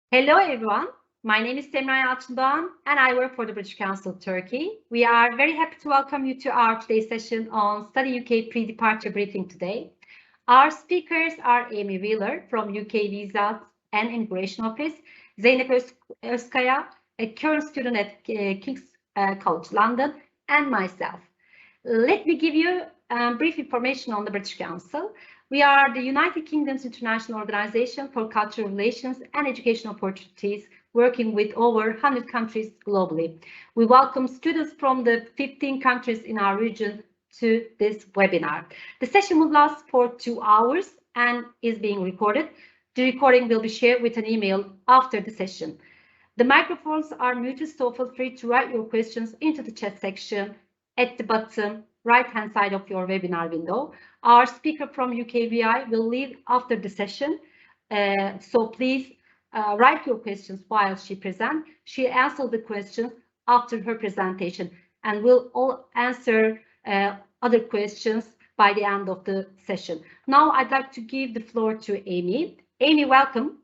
Hello everyone, my name is Semra Yalçındoğan and I work for the British Council Turkey. We are very happy to welcome you to our today's session on Study UK pre-departure briefing today. Our speakers are Amy Wheeler from UK Visa and Immigration Office, Zeynep Özkaya, a current student at King's College London, and myself. Let me give you brief information on the British Council. We are the United Kingdom's international organization for cultural relations and educational opportunities, working with over 100 countries globally. We welcome students from the 15 countries in our region to this webinar. The session will last for 2 hours and is being recorded. The recording will be shared with an email after the session. The microphones are muted, so feel free to write your questions into the chat section at the bottom right-hand side of your webinar window. Our speaker from UKVI will leave after the session, so please write your questions while she presents. She answers the questions after her presentation, and we'll all answer other questions by the end of the session. Now I'd like to give the floor to Amy. Amy, welcome.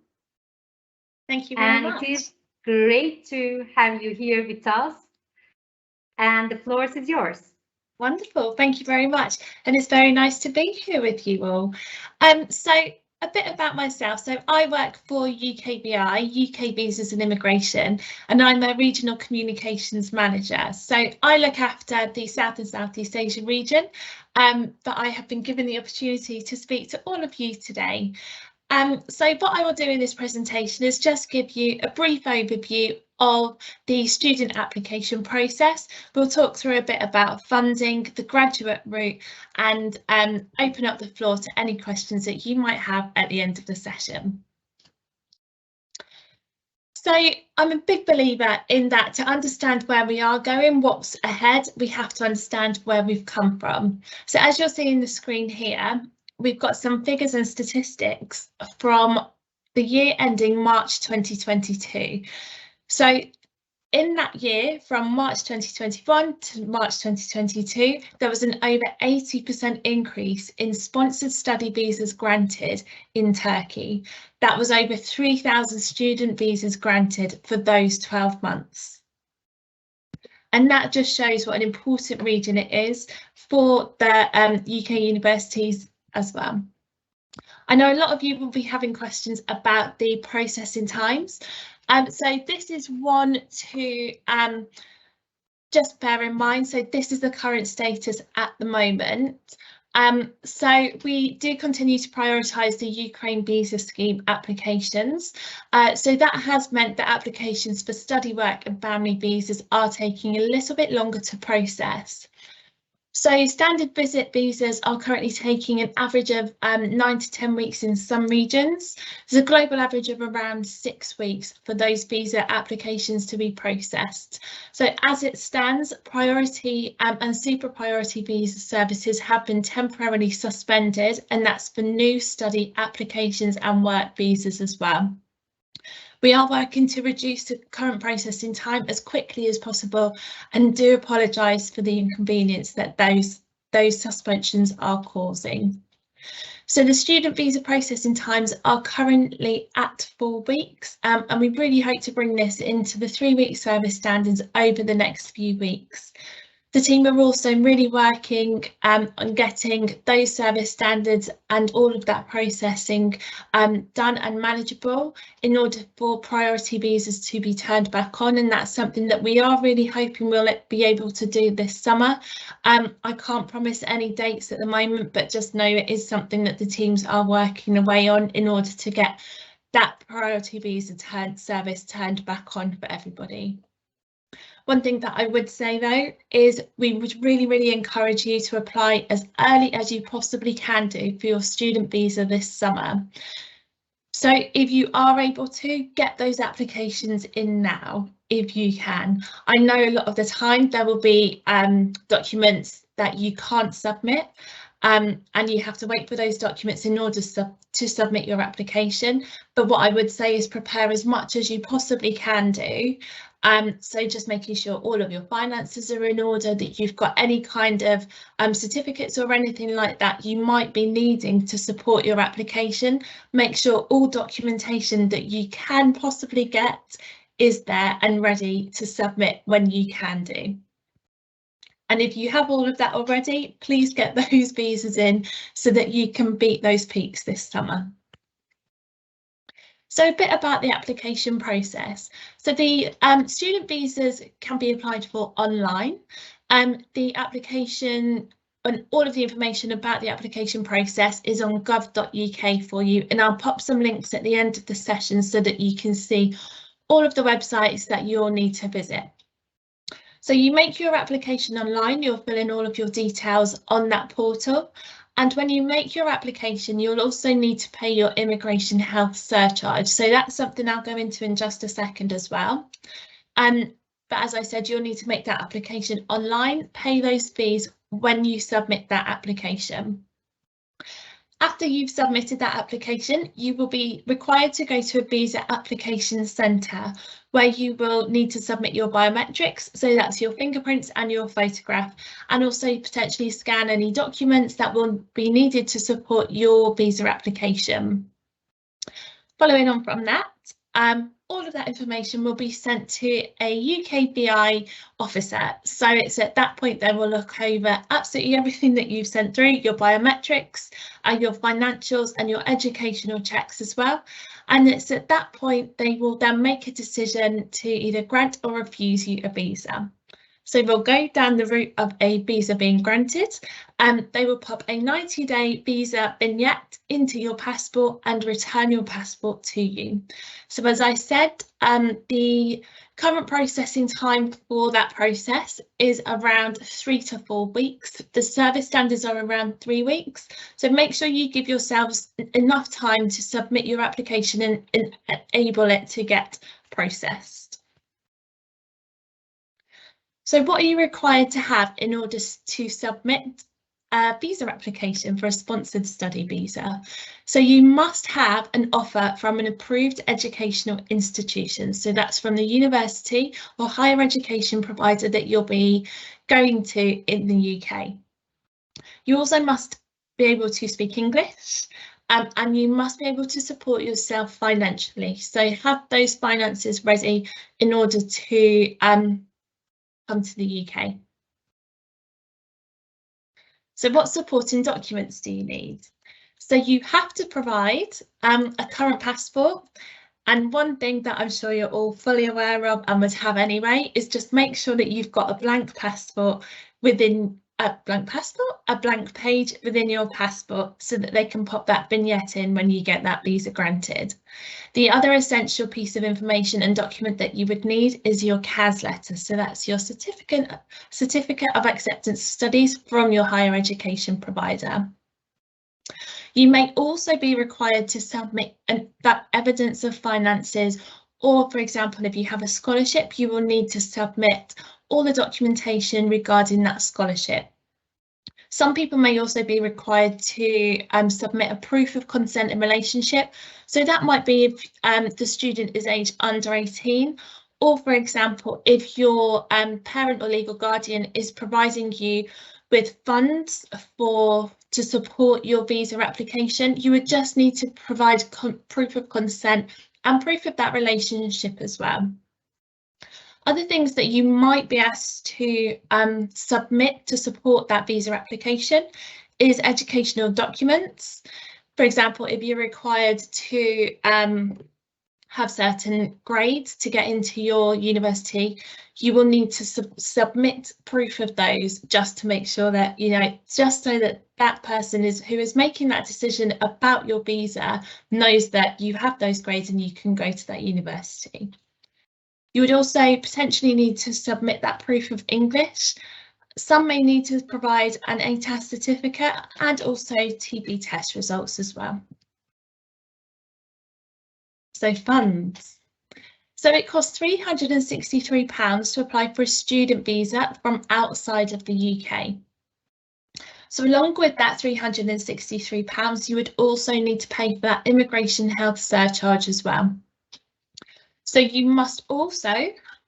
Thank you very much. And it is great to have you here with us. And the floor is yours. Wonderful, thank you very much. And it's very nice to be here with you all. So a bit about myself. So I work for UKVI, UK Visas and Immigration, and I'm a Regional Communications Manager. So I look after the South and Southeast Asia region, but I have been given the opportunity to speak to all of you today. So what I will do in this presentation is just give you a brief overview of the student application process. We'll talk through a bit about funding, the graduate route, and open up the floor to any questions that you might have at the end of the session. So I'm a big believer in that to understand where we are going, what's ahead, we have to understand where we've come from. So as you'll see in the screen here, we've got some figures and statistics from the year ending March 2022. So in that year, from March 2021 to March 2022, there was an over 80% increase in sponsored study visas granted in Turkey. That was over 3,000 student visas granted for those 12 months. And that just shows what an important region it is for the UK universities as well. I know a lot of you will be having questions about the processing times. So this is one to just bear in mind. So this is the current status at the moment. So we do continue to prioritise the Ukraine visa scheme applications. So that has meant that applications for study work and family visas are taking a little bit longer to process. So standard visit visas are currently taking an average of 9 to 10 weeks in some regions. There's a global average of around 6 weeks for those visa applications to be processed. So as it stands, priority and super priority visa services have been temporarily suspended, and that's for new study applications and work visas as well. We are working to reduce the current processing time as quickly as possible, and do apologise for the inconvenience that those suspensions are causing. So the student visa processing times are currently at 4 weeks, and we really hope to bring this into the 3-week service standards over the next few weeks. The team are also really working on getting those service standards and all of that processing done and manageable in order for priority visas to be turned back on, and that's something that we are really hoping we'll be able to do this summer. I can't promise any dates at the moment, but just know it is something that the teams are working away on in order to get that priority visa service turned back on for everybody. One thing that I would say though is we would really encourage you to apply as early as you possibly can do for your student visa this summer. So if you are able to, get those applications in now if you can. I know a lot of the time there will be documents that you can't submit, and you have to wait for those documents in order to submit your application. But what I would say is prepare as much as you possibly can do, So just making sure all of your finances are in order, that you've got any kind of certificates or anything like that you might be needing to support your application. Make sure all documentation that you can possibly get is there and ready to submit when you can do. And if you have all of that already, please get those visas in so that you can beat those peaks this summer. So a bit about the application process. So the student visas can be applied for online. The application and all of the information about the application process is on gov.uk for you, and I'll pop some links at the end of the session so that you can see all of the websites that you'll need to visit. So you make your application online, you'll fill in all of your details on that portal. And when you make your application, you'll also need to pay your immigration health surcharge. So that's something I'll go into in just a second as well. But as I said, you'll need to make that application online, pay those fees when you submit that application. After you've submitted that application, you will be required to go to a visa application centre where you will need to submit your biometrics. So that's your fingerprints and your photograph, and also potentially scan any documents that will be needed to support your visa application. Following on from that, all of that information will be sent to a UKVI officer. So it's at that point they will look over absolutely everything that you've sent through, your biometrics, your financials and your educational checks as well. And it's at that point they will then make a decision to either grant or refuse you a visa. So we'll go down the route of a visa being granted, and they will pop a 90-day visa vignette into your passport and return your passport to you. So as I said, the current processing time for that process is around 3 to 4 weeks. The service standards are around 3 weeks. So make sure you give yourselves enough time to submit your application and enable it to get processed. So what are you required to have in order to submit a visa application for a sponsored study visa? So you must have an offer from an approved educational institution. So that's from the university or higher education provider that you'll be going to in the UK. You also must be able to speak English, and you must be able to support yourself financially. So have those finances ready in order to come to the UK. So what supporting documents do you need? So you have to provide a current passport, and one thing that I'm sure you're all fully aware of and would have anyway is just make sure that you've got a blank passport within a blank page within your passport so that they can pop that vignette in when you get that visa granted. The other essential piece of information and document that you would need is your Cas Letter. So that's your certificate of acceptance studies from your higher education provider. You may also be required to submit that evidence of finances, or for example, if you have a scholarship, you will need to submit all the documentation regarding that scholarship. Some people may also be required to submit a proof of consent in relationship. So that might be if the student is aged under 18, or for example, if your parent or legal guardian is providing you with funds to support your visa application, you would just need to provide proof of consent and proof of that relationship as well. Other things that you might be asked to submit to support that visa application is educational documents. For example, if you're required to have certain grades to get into your university, you will need to submit proof of those just to make sure that, just so that that person who is making that decision about your visa knows that you have those grades and you can go to that university. You would also potentially need to submit that proof of English. Some may need to provide an ATAS certificate and also TB test results as well. So funds. So it costs £363 to apply for a student visa from outside of the UK. So along with that £363, you would also need to pay for that immigration health surcharge as well. So you must also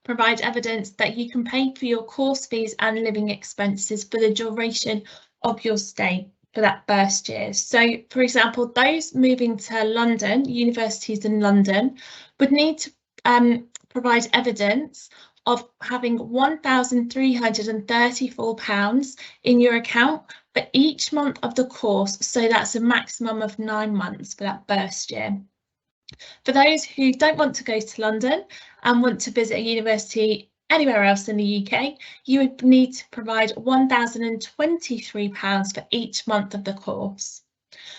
provide evidence that you can pay for your course fees and living expenses for the duration of your stay for that first year. So, for example, those moving to London, universities in London, would need to provide evidence of having £1,334 in your account for each month of the course. So that's a maximum of 9 months for that first year. For those who don't want to go to London and want to visit a university anywhere else in the UK, you would need to provide £1,023 for each month of the course.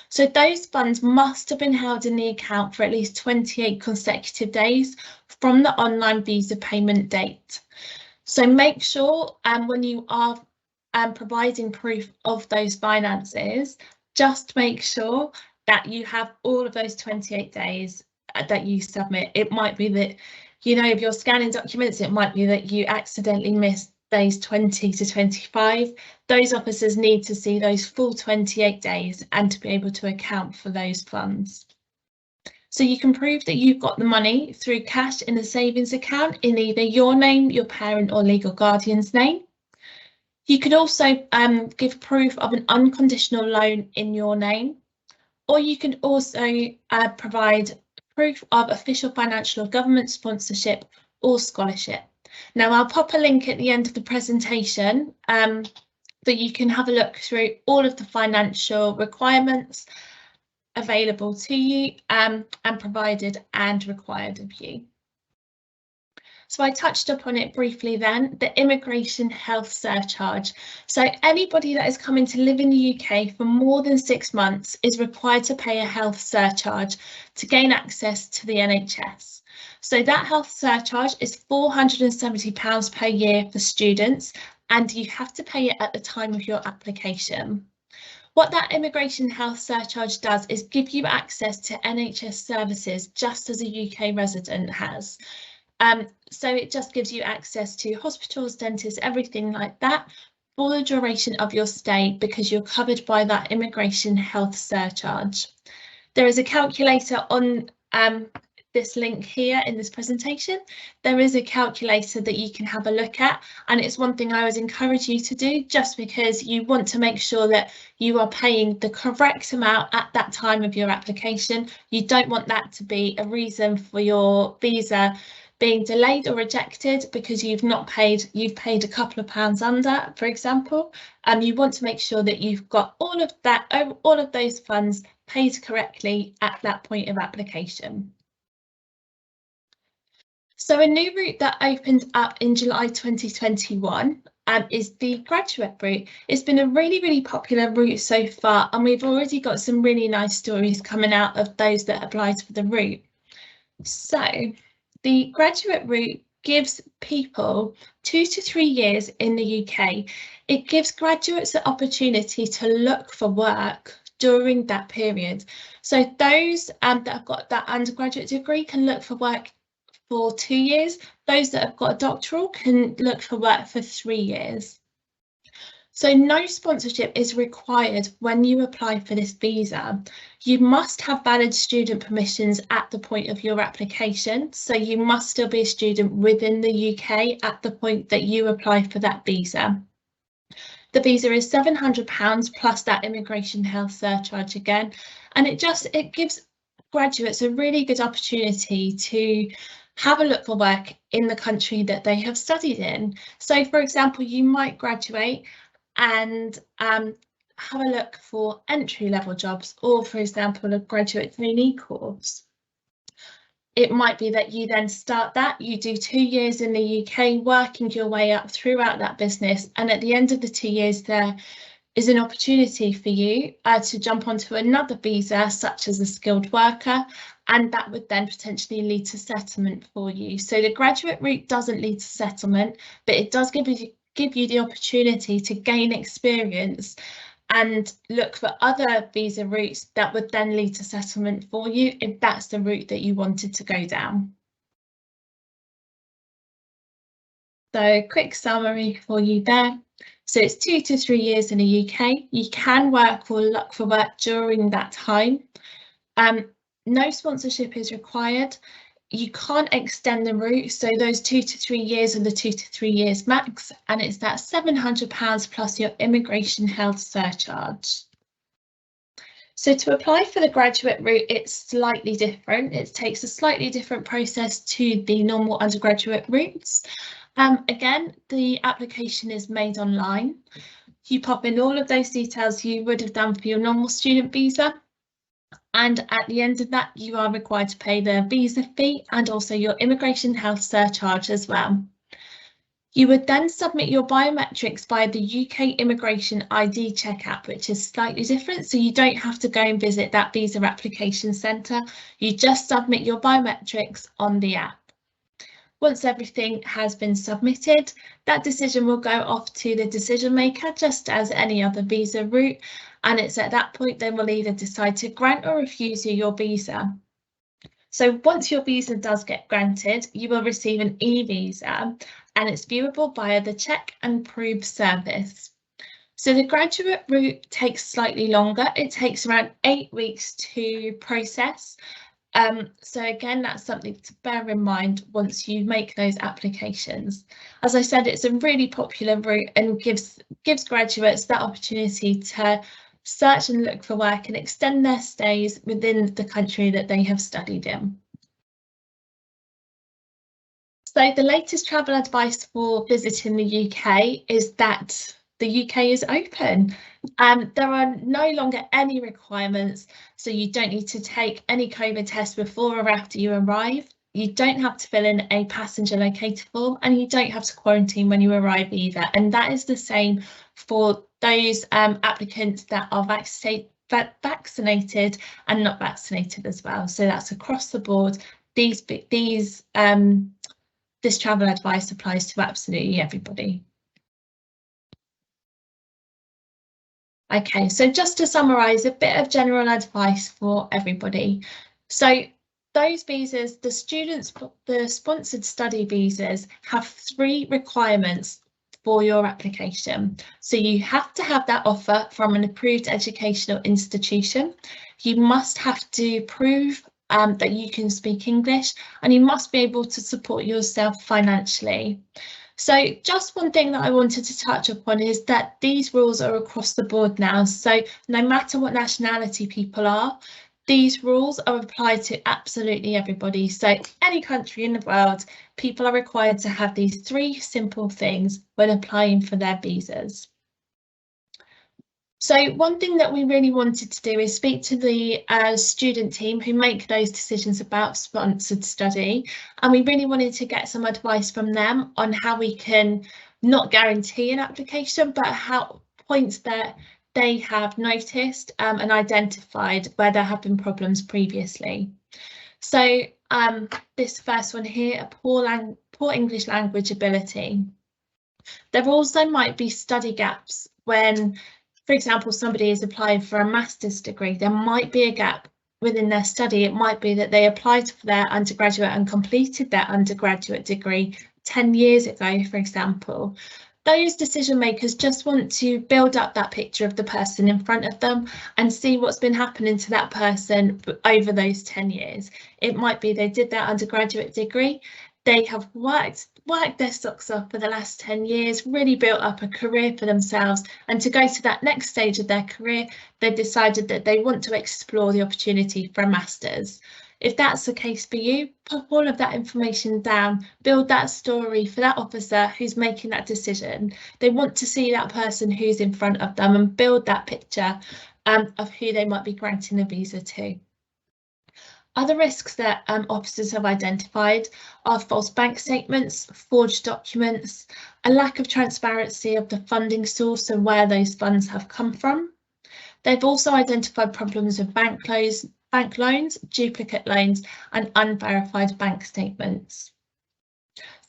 So those funds must have been held in the account for at least 28 consecutive days from the online visa payment date. So make sure when you are providing proof of those finances, just make sure that you have all of those 28 days that you submit. It might be that, you know, if you're scanning documents, it might be that you accidentally missed days 20 to 25. Those officers need to see those full 28 days and to be able to account for those funds. So you can prove that you've got the money through cash in a savings account in either your name, your parent or legal guardian's name. You could also give proof of an unconditional loan in your name, or you can also provide proof of official financial or government sponsorship or scholarship. Now, I'll pop a link at the end of the presentation that you can have a look through all of the financial requirements available to you and provided and required of you. So I touched upon it briefly then, the immigration health surcharge. So anybody that is coming to live in the UK for more than 6 months is required to pay a health surcharge to gain access to the NHS. So that health surcharge is £470 per year for students, and you have to pay it at the time of your application. What that immigration health surcharge does is give you access to NHS services just as a UK resident has. So it just gives you access to hospitals, dentists, everything like that for the duration of your stay because you're covered by that immigration health surcharge. There is a calculator on this link here in this presentation. There is a calculator that you can have a look at, and it's one thing I would encourage you to do just because you want to make sure that you are paying the correct amount at that time of your application. You don't want that to be a reason for your visa being delayed or rejected because you've paid a couple of pounds under, for example, and you want to make sure that you've got all of those funds paid correctly at that point of application. So a new route that opened up in July 2021 is the graduate route. It's been a really popular route so far, and we've already got some really nice stories coming out of those that applied for the route. So the graduate route gives people 2 to 3 years in the UK. It gives graduates the opportunity to look for work during that period. So those that have got that undergraduate degree can look for work for 2 years. Those that have got a doctoral can look for work for 3 years. So no sponsorship is required when you apply for this visa. You must have valid student permissions at the point of your application. So you must still be a student within the UK at the point that you apply for that visa. The visa is £700 plus that immigration health surcharge again. And it gives graduates a really good opportunity to have a look for work in the country that they have studied in. So for example, you might graduate and have a look for entry-level jobs, or for example, a graduate trainee course. It might be that you then start that, you do 2 years in the UK, working your way up throughout that business, and at the end of the 2 years there is an opportunity for you to jump onto another visa, such as a skilled worker, and that would then potentially lead to settlement for you. So the graduate route doesn't lead to settlement, but it does give you the opportunity to gain experience and look for other visa routes that would then lead to settlement for you if that's the route that you wanted to go down. So quick summary for you there. So it's 2 to 3 years in the UK. You can work or look for work during that time. No sponsorship is required. you can't extend the route, so those 2 to 3 years are the 2 to 3 years max, and it's that £700 plus your immigration health surcharge. So to apply for the graduate route, it's slightly different. It takes a slightly different process to the normal undergraduate routes. Again, the application is made online. You pop in all of those details you would have done for your normal student visa. And at the end of that, you are required to pay the visa fee and also your immigration health surcharge as well. You would then submit your biometrics via the UK Immigration ID Check app, which is slightly different. So you don't have to go and visit that visa application centre. You just submit your biometrics on the app. Once everything has been submitted, that decision will go off to the decision maker, just as any other visa route. And it's at that point they will either decide to grant or refuse you your visa. So once your visa does get granted, you will receive an e-visa and it's viewable via the Check and Prove service. So the graduate route takes slightly longer. It takes around 8 weeks to process. So again, that's something to bear in mind once you make those applications. As I said, it's a really popular route and gives graduates that opportunity to search and look for work and extend their stays within the country that they have studied in. So the latest travel advice for visiting the UK is that the UK is open. There are no longer any requirements, so you don't need to take any COVID test before or after you arrive. You don't have to fill in a passenger locator form and you don't have to quarantine when you arrive either. And that is the same for those applicants that are vaccinated and not vaccinated as well. So that's across the board. This travel advice applies to absolutely everybody. Okay, so just to summarise, a bit of general advice for everybody. So those visas, the sponsored study visas have 3 requirements for your application. So you have to have that offer from an approved educational institution. You must have to prove that you can speak English, and you must be able to support yourself financially. So just one thing that I wanted to touch upon is that these rules are across the board now. So no matter what nationality people are, these rules are applied to absolutely everybody. So any country in the world, people are required to have these 3 simple things when applying for their visas. So one thing that we really wanted to do is speak to the student team who make those decisions about sponsored study, and we really wanted to get some advice from them on how we can not guarantee an application, but how points that they have noticed and identified where there have been problems previously. So this first one here, a poor English language ability. There also might be study gaps when, for example, somebody is applying for a master's degree. There might be a gap within their study. It might be that they applied for their undergraduate and completed their undergraduate degree 10 years ago, for example. Those decision makers just want to build up that picture of the person in front of them and see what's been happening to that person over those 10 years. It might be they did their undergraduate degree, they have worked their socks off for the last 10 years, really built up a career for themselves, and to go to that next stage of their career, they've decided that they want to explore the opportunity for a master's. If that's the case for you, pop all of that information down, build that story for that officer who's making that decision. They want to see that person who's in front of them and build that picture of who they might be granting a visa to. Other risks that officers have identified are false bank statements, forged documents, a lack of transparency of the funding source and where those funds have come from. They've also identified problems with bank loans, duplicate loans, and unverified bank statements.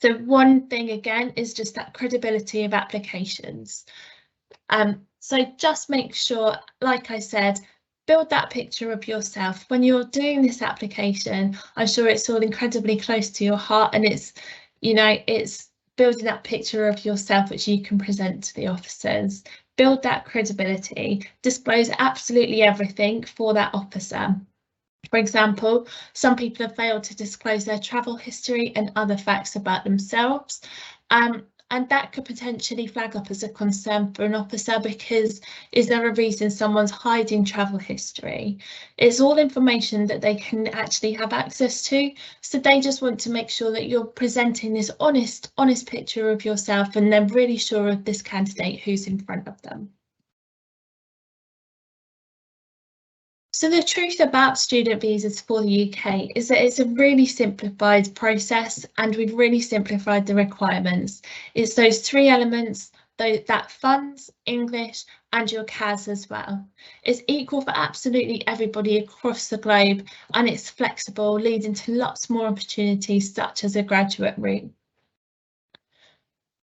So one thing again is just that credibility of applications. So just make sure, like I said, build that picture of yourself. When you're doing this application, I'm sure it's all incredibly close to your heart, and it's, you know, it's building that picture of yourself which you can present to the officers. Build that credibility, disclose absolutely everything for that officer. For example, some people have failed to disclose their travel history and other facts about themselves. And that could potentially flag up as a concern for an officer, because is there a reason someone's hiding travel history? It's all information that they can actually have access to. So they just want to make sure that you're presenting this honest picture of yourself, and they're really sure of this candidate who's in front of them. So the truth about student visas for the UK is that it's a really simplified process, and we've really simplified the requirements. It's those three elements, that funds, English and your CAS as well. It's equal for absolutely everybody across the globe, and it's flexible, leading to lots more opportunities such as a graduate route.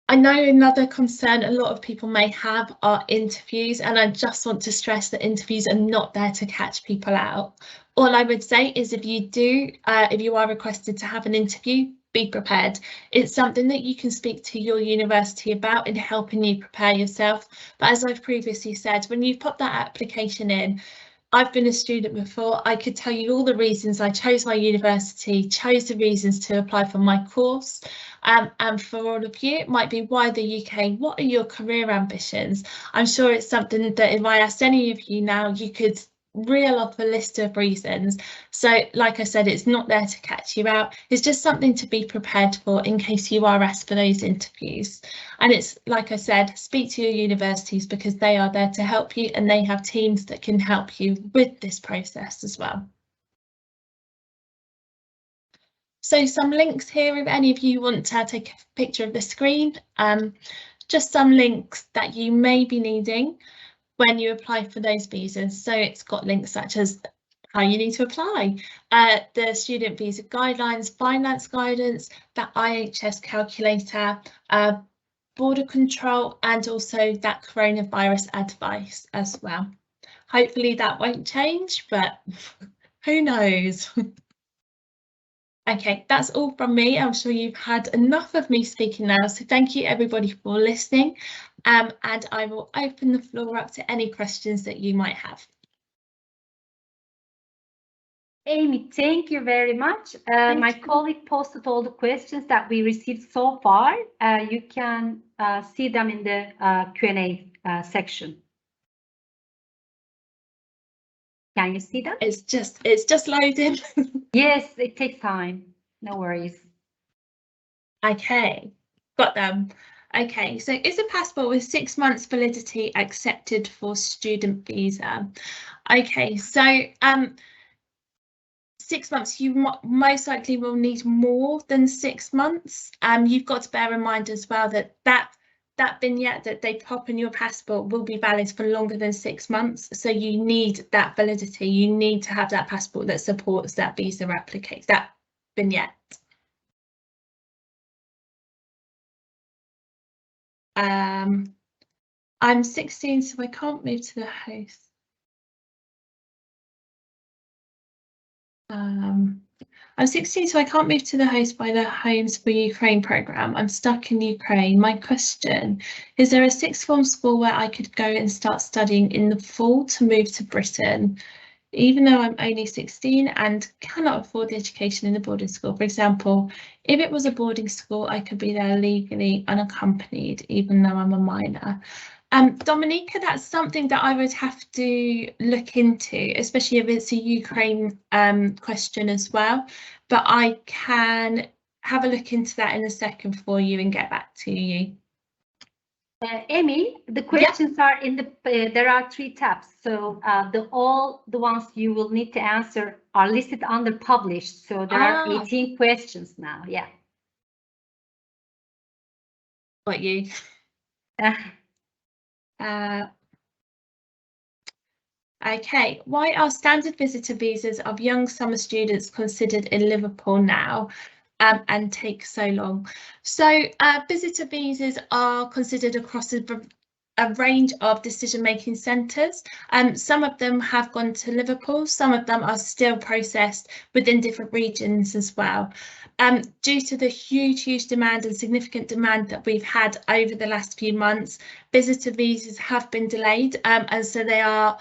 I know another concern a lot of people may have are interviews, and I just want to stress that interviews are not there to catch people out. All I would say is if you are requested to have an interview, be prepared. It's something that you can speak to your university about in helping you prepare yourself. But as I've previously said, when you put that application in, I've been a student before, I could tell you all the reasons I chose my university, chose the reasons to apply for my course. And for all of you, it might be why the UK, what are your career ambitions? I'm sure it's something that if I asked any of you now, you could reel off a list of reasons. So like I said, it's not there to catch you out. It's just something to be prepared for in case you are asked for those interviews. And it's like I said, speak to your universities, because they are there to help you, and they have teams that can help you with this process as well. So some links here, if any of you want to take a picture of the screen, just some links that you may be needing when you apply for those visas. So it's got links such as how you need to apply, the student visa guidelines, finance guidance, the IHS calculator, border control, and also that coronavirus advice as well. Hopefully that won't change, but who knows? Okay, that's all from me. I'm sure you've had enough of me speaking now, so thank you everybody for listening, and I will open the floor up to any questions that you might have. Amy, thank you very much. My colleague posted all the questions that we received so far. You can see them in the Q&A section. Can you see them? It's just loading. Yes, it takes time. No worries. Okay, got them. Okay, so is a passport with 6 months validity accepted for student visa? Okay, so 6 months, you most likely will need more than 6 months. You've got to bear in mind as well that that vignette that they pop in your passport will be valid for longer than 6 months. So you need that validity. You need to have that passport that supports that visa application, that vignette. I'm 16, so I can't move to the host. I'm 16, so I can't move to the host by the Homes for Ukraine programme. I'm stuck in Ukraine. My question, is there a sixth form school where I could go and start studying in the fall to move to Britain, even though I'm only 16 and cannot afford the education in the boarding school? For example, if it was a boarding school, I could be there legally unaccompanied, even though I'm a minor. Dominica, that's something that I would have to look into, especially if it's a Ukraine question as well. But I can have a look into that in a second for you and get back to you. Amy, the questions are in the, there are 3 tabs. So all the ones you will need to answer are listed under published. So there are 18 questions now. Yeah. Got you. Okay, why are standard visitor visas of young summer students considered in Liverpool now and take so long? So visitor visas are considered across a range of decision-making centres. Some of them have gone to Liverpool, some of them are still processed within different regions as well. Due to the huge demand and significant demand that we've had over the last few months, visitor visas have been delayed, and so they are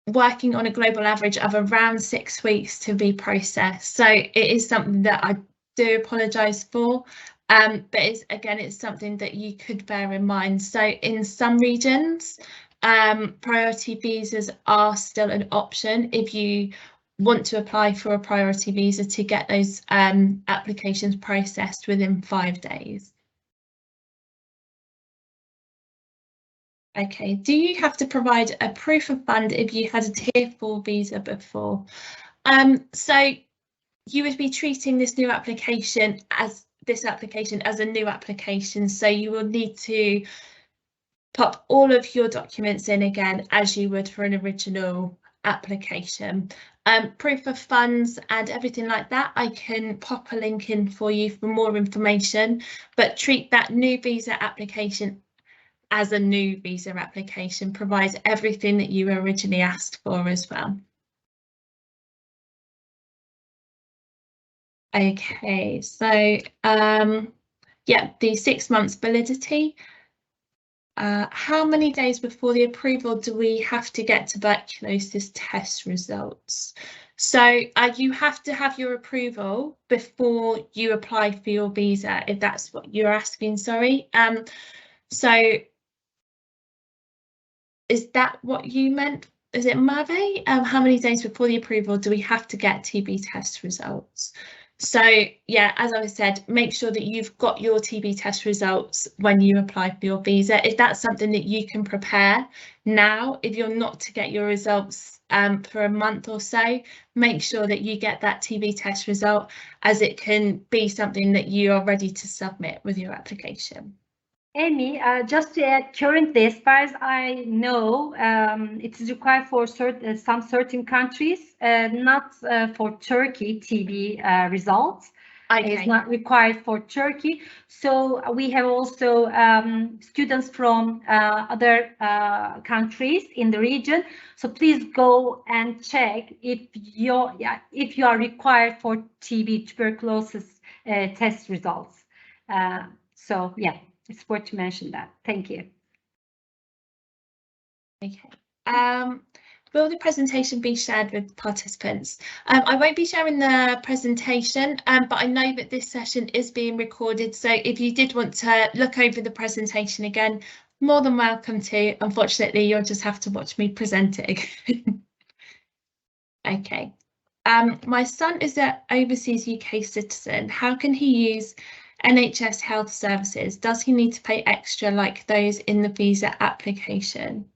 working on a global average of around 6 weeks to be processed. So it is something that I do apologise for, but it's something that you could bear in mind. So in some regions, priority visas are still an option if you want to apply for a priority visa to get those applications processed within 5 days. Okay, do you have to provide a proof of fund if you had a Tier 4 visa before? So you would be treating this application as a new application, so you will need to pop all of your documents in again as you would for an original application. Proof of funds and everything like that, I can pop a link in for you for more information, but treat that new visa application as a new visa application, provides everything that you originally asked for as well. Okay, so yeah, the 6 months validity. How many days before the approval do we have to get tuberculosis test results? So you have to have your approval before you apply for your visa, if that's what you're asking, sorry. So is that what you meant? Is it Mave? How many days before the approval do we have to get TB test results? So yeah, as I said, make sure that you've got your TB test results when you apply for your visa. If that's something that you can prepare now, if you're not to get your results for a month or so, make sure that you get that TB test result, as it can be something that you are ready to submit with your application. Amy, just to add, currently, as far as I know, it is required for some certain countries, not for Turkey, TB results. Okay. It's not required for Turkey. So we have also students from other countries in the region. So please go and check if you are required for TB, tuberculosis test results. So yeah. It's worth to mention that. Thank you. Okay. Will the presentation be shared with participants? I won't be sharing the presentation, but I know that this session is being recorded. So if you did want to look over the presentation again, more than welcome to. Unfortunately, you'll just have to watch me present it again. Okay. My son is an overseas UK citizen. How can he use NHS health services? Does he need to pay extra like those in the visa application?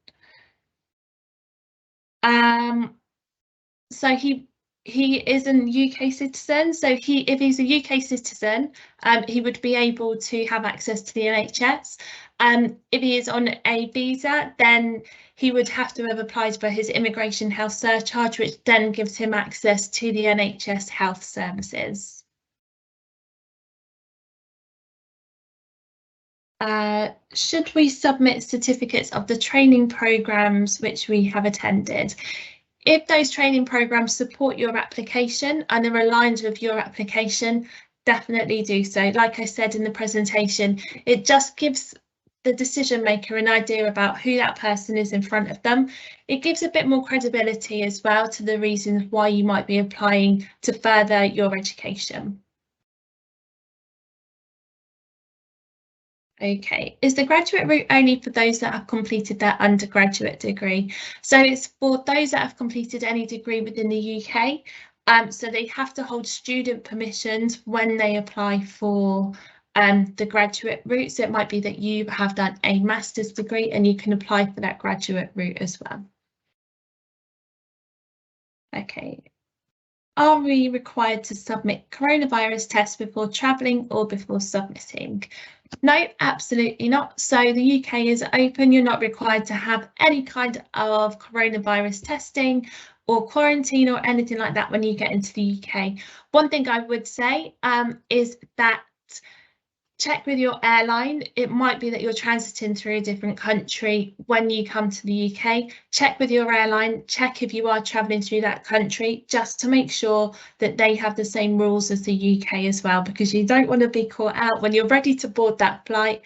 So he is a UK citizen. So if he's a UK citizen, he would be able to have access to the NHS. If he is on a visa, then he would have to have applied for his immigration health surcharge, which then gives him access to the NHS health services. Should we submit certificates of the training programs which we have attended? If those training programs support your application and are aligned with your application, definitely do so. Like I said in the presentation, it just gives the decision maker an idea about who that person is in front of them. It gives a bit more credibility as well to the reasons why you might be applying to further your education. Okay, is the graduate route only for those that have completed their undergraduate degree? So it's for those that have completed any degree within the UK. So they have to hold student permissions when they apply for the graduate route. So it might be that you have done a master's degree and you can apply for that graduate route as well. Okay. Are we required to submit coronavirus tests before travelling or before submitting? No, absolutely not. So the UK is open. You're not required to have any kind of coronavirus testing or quarantine or anything like that when you get into the UK. One thing I would say is that check with your airline. It might be that you're transiting through a different country when you come to the UK. Check with your airline, check if you are travelling through that country, just to make sure that they have the same rules as the UK as well, because you don't want to be caught out when you're ready to board that flight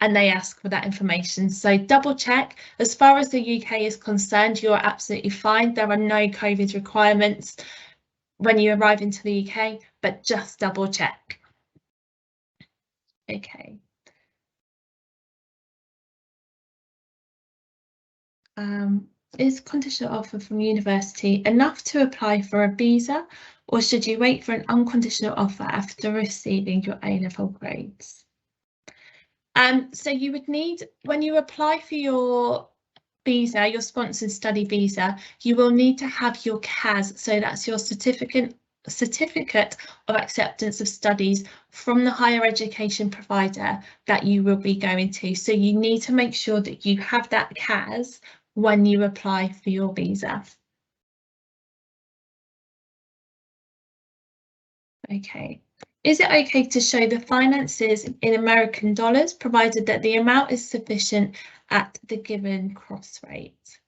and they ask for that information. So double check. As far as the UK is concerned, you're absolutely fine. There are no COVID requirements when you arrive into the UK, but just double check. Okay. Is conditional offer from university enough to apply for a visa, or should you wait for an unconditional offer after receiving your A-level grades? So you would need, when you apply for your visa, your sponsored study visa, you will need to have your CAS, so that's your certificate of acceptance of studies from the higher education provider that you will be going to. So you need to make sure that you have that CAS when you apply for your visa. Okay. Is it okay to show the finances in American dollars, provided that the amount is sufficient at the given cross rate?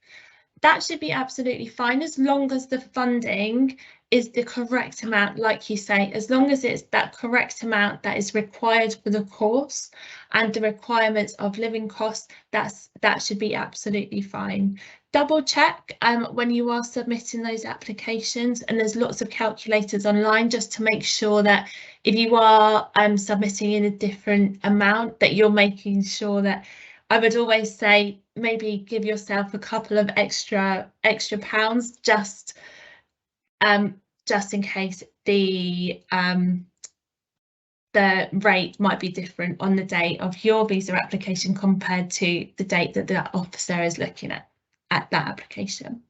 That should be absolutely fine, as long as the funding is the correct amount, like you say, as long as it's that correct amount that is required for the course and the requirements of living costs, that should be absolutely fine. Double check when you are submitting those applications, and there's lots of calculators online just to make sure that if you are submitting in a different amount, that you're making sure that, I would always say, maybe give yourself a couple of extra pounds just in case the rate might be different on the day of your visa application compared to the date that the officer is looking at that application.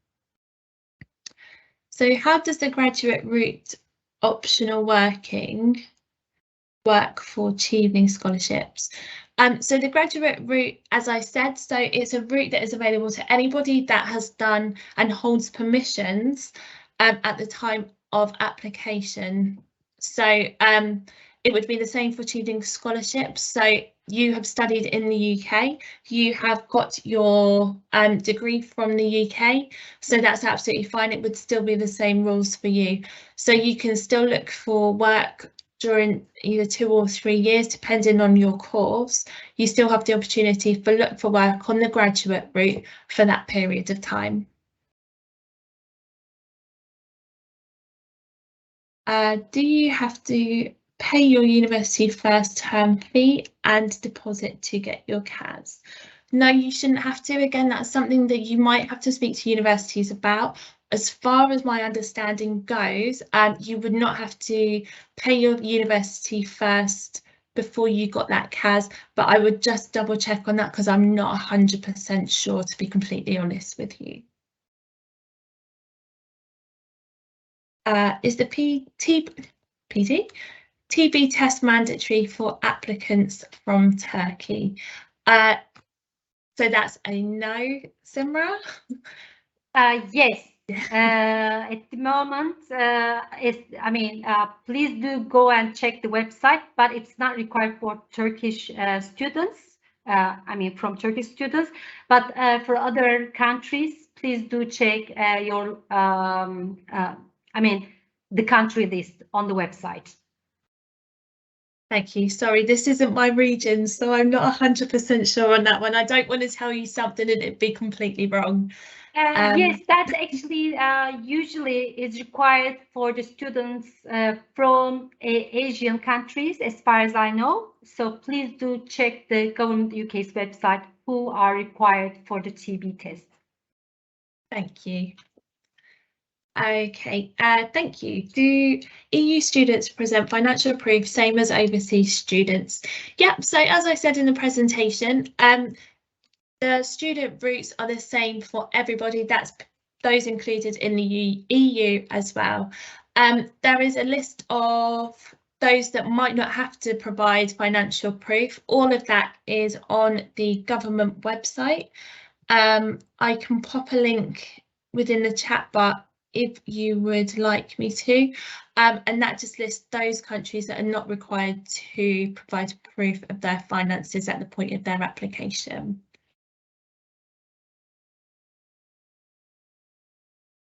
So how does the graduate route optional working work for achieving scholarships? So the graduate route, as I said, so it's a route that is available to anybody that has done and holds permissions at the time of application. So it would be the same for achieving scholarships. So you have studied in the UK, you have got your degree from the UK, so that's absolutely fine. It would still be the same rules for you. So you can still look for work during either 2 or 3 years, depending on your course. You still have the opportunity to look for work on the graduate route for that period of time. Do you have to pay your university first term fee and deposit to get your CAS? No, you shouldn't have to. Again, that's something that you might have to speak to universities about. As far as my understanding goes, you would not have to pay your university first before you got that CAS, but I would just double check on that because I'm not 100% sure, to be completely honest with you. Is the TB test mandatory for applicants from Turkey? So that's a no, Simra? Yes. At the moment, please do go and check the website, but it's not required for Turkish students. From Turkish students, but for other countries, please do check the country list on the website. Thank you. Sorry, this isn't my region, so I'm not 100% sure on that one. I don't want to tell you something and it'd be completely wrong. Yes, that actually usually is required for the students from Asian countries, as far as I know. So please do check the Government UK's website who are required for the TB test. Thank you. Okay, thank you. Do EU students present financial proof same as overseas students? Yep, so as I said in the presentation, the student routes are the same for everybody. That's those included in the EU as well. There is a list of those that might not have to provide financial proof. All of that is on the government website. I can pop a link within the chat bar if you would like me to, and that just lists those countries that are not required to provide proof of their finances at the point of their application.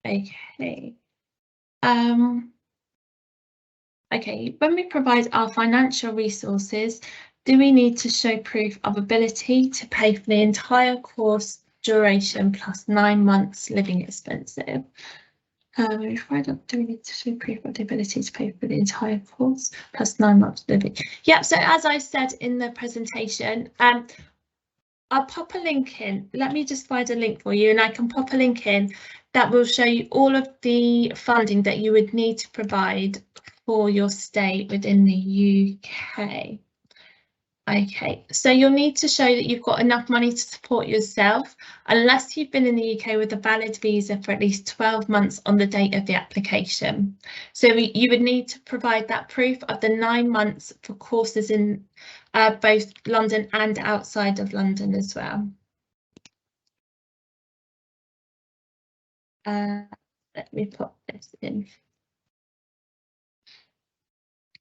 Okay. Okay, when we provide our financial resources, Do we need to show proof of ability to pay for the entire course duration plus 9 months living expenses? Do we need to show proof of the ability to pay for the entire course plus 9 months living? Yep, so as I said in the presentation, I'll pop a link in. Let me just find a link for you, and I can pop a link in that will show you all of the funding that you would need to provide for your stay within the UK. Okay, so you'll need to show that you've got enough money to support yourself unless you've been in the UK with a valid visa for at least 12 months on the date of the application. So you would need to provide that proof of the 9 months for courses in both London and outside of London as well. Let me pop this in.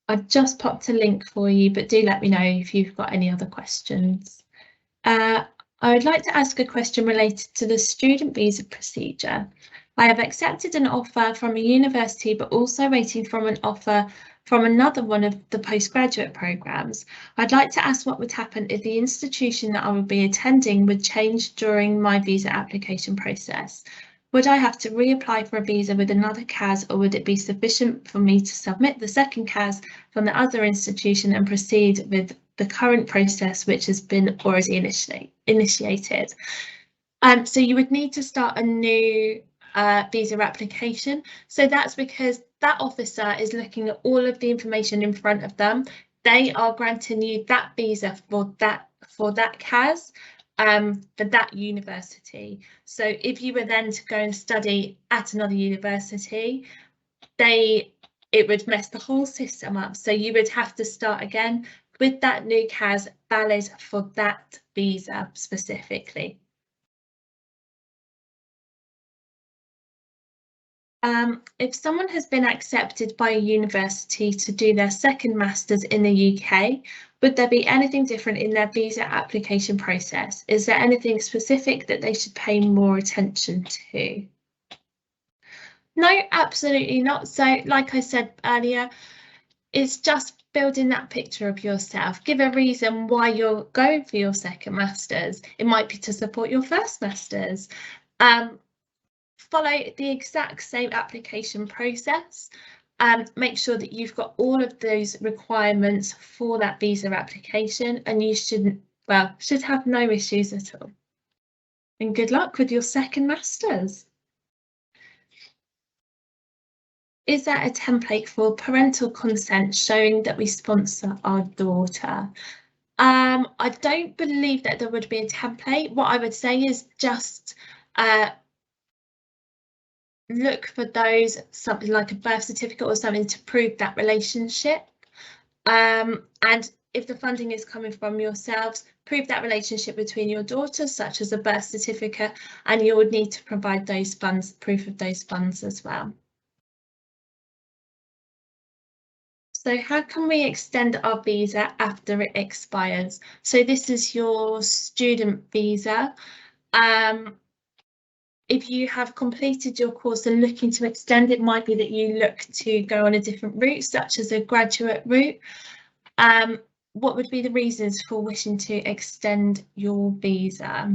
I've just popped a link for you, but do let me know if you've got any other questions. I would like to ask a question related to the student visa procedure. I have accepted an offer from a university, but also waiting for an offer from another one of the postgraduate programmes. I'd like to ask what would happen if the institution that I would be attending would change during my visa application process. Would I have to reapply for a visa with another CAS, or would it be sufficient for me to submit the second CAS from the other institution and proceed with the current process, which has been already initiated? So you would need to start a new visa application. So that's because that officer is looking at all of the information in front of them. They are granting you that visa for that CAS. For that university. So if you were then to go and study at another university, it would mess the whole system up. So you would have to start again with that new CAS valid for that visa specifically. If someone has been accepted by a university to do their second masters in the UK, would there be anything different in their visa application process? Is there anything specific that they should pay more attention to? No, absolutely not. So like I said earlier, it's just building that picture of yourself. Give a reason why you're going for your second masters. It might be to support your first masters. Follow the exact same application process. Make sure that you've got all of those requirements for that visa application, and you should have no issues at all. And good luck with your second masters. Is there a template for parental consent showing that we sponsor our daughter? I don't believe that there would be a template. What I would say is just look for those, something like a birth certificate or something to prove that relationship. And if the funding is coming from yourselves, prove that relationship between your daughters, such as a birth certificate, and you would need to provide those funds, proof of those funds as well. So how can we extend our visa after it expires? So this is your student visa. If you have completed your course and looking to extend, it might be that you look to go on a different route, such as a graduate route. What would be the reasons for wishing to extend your visa?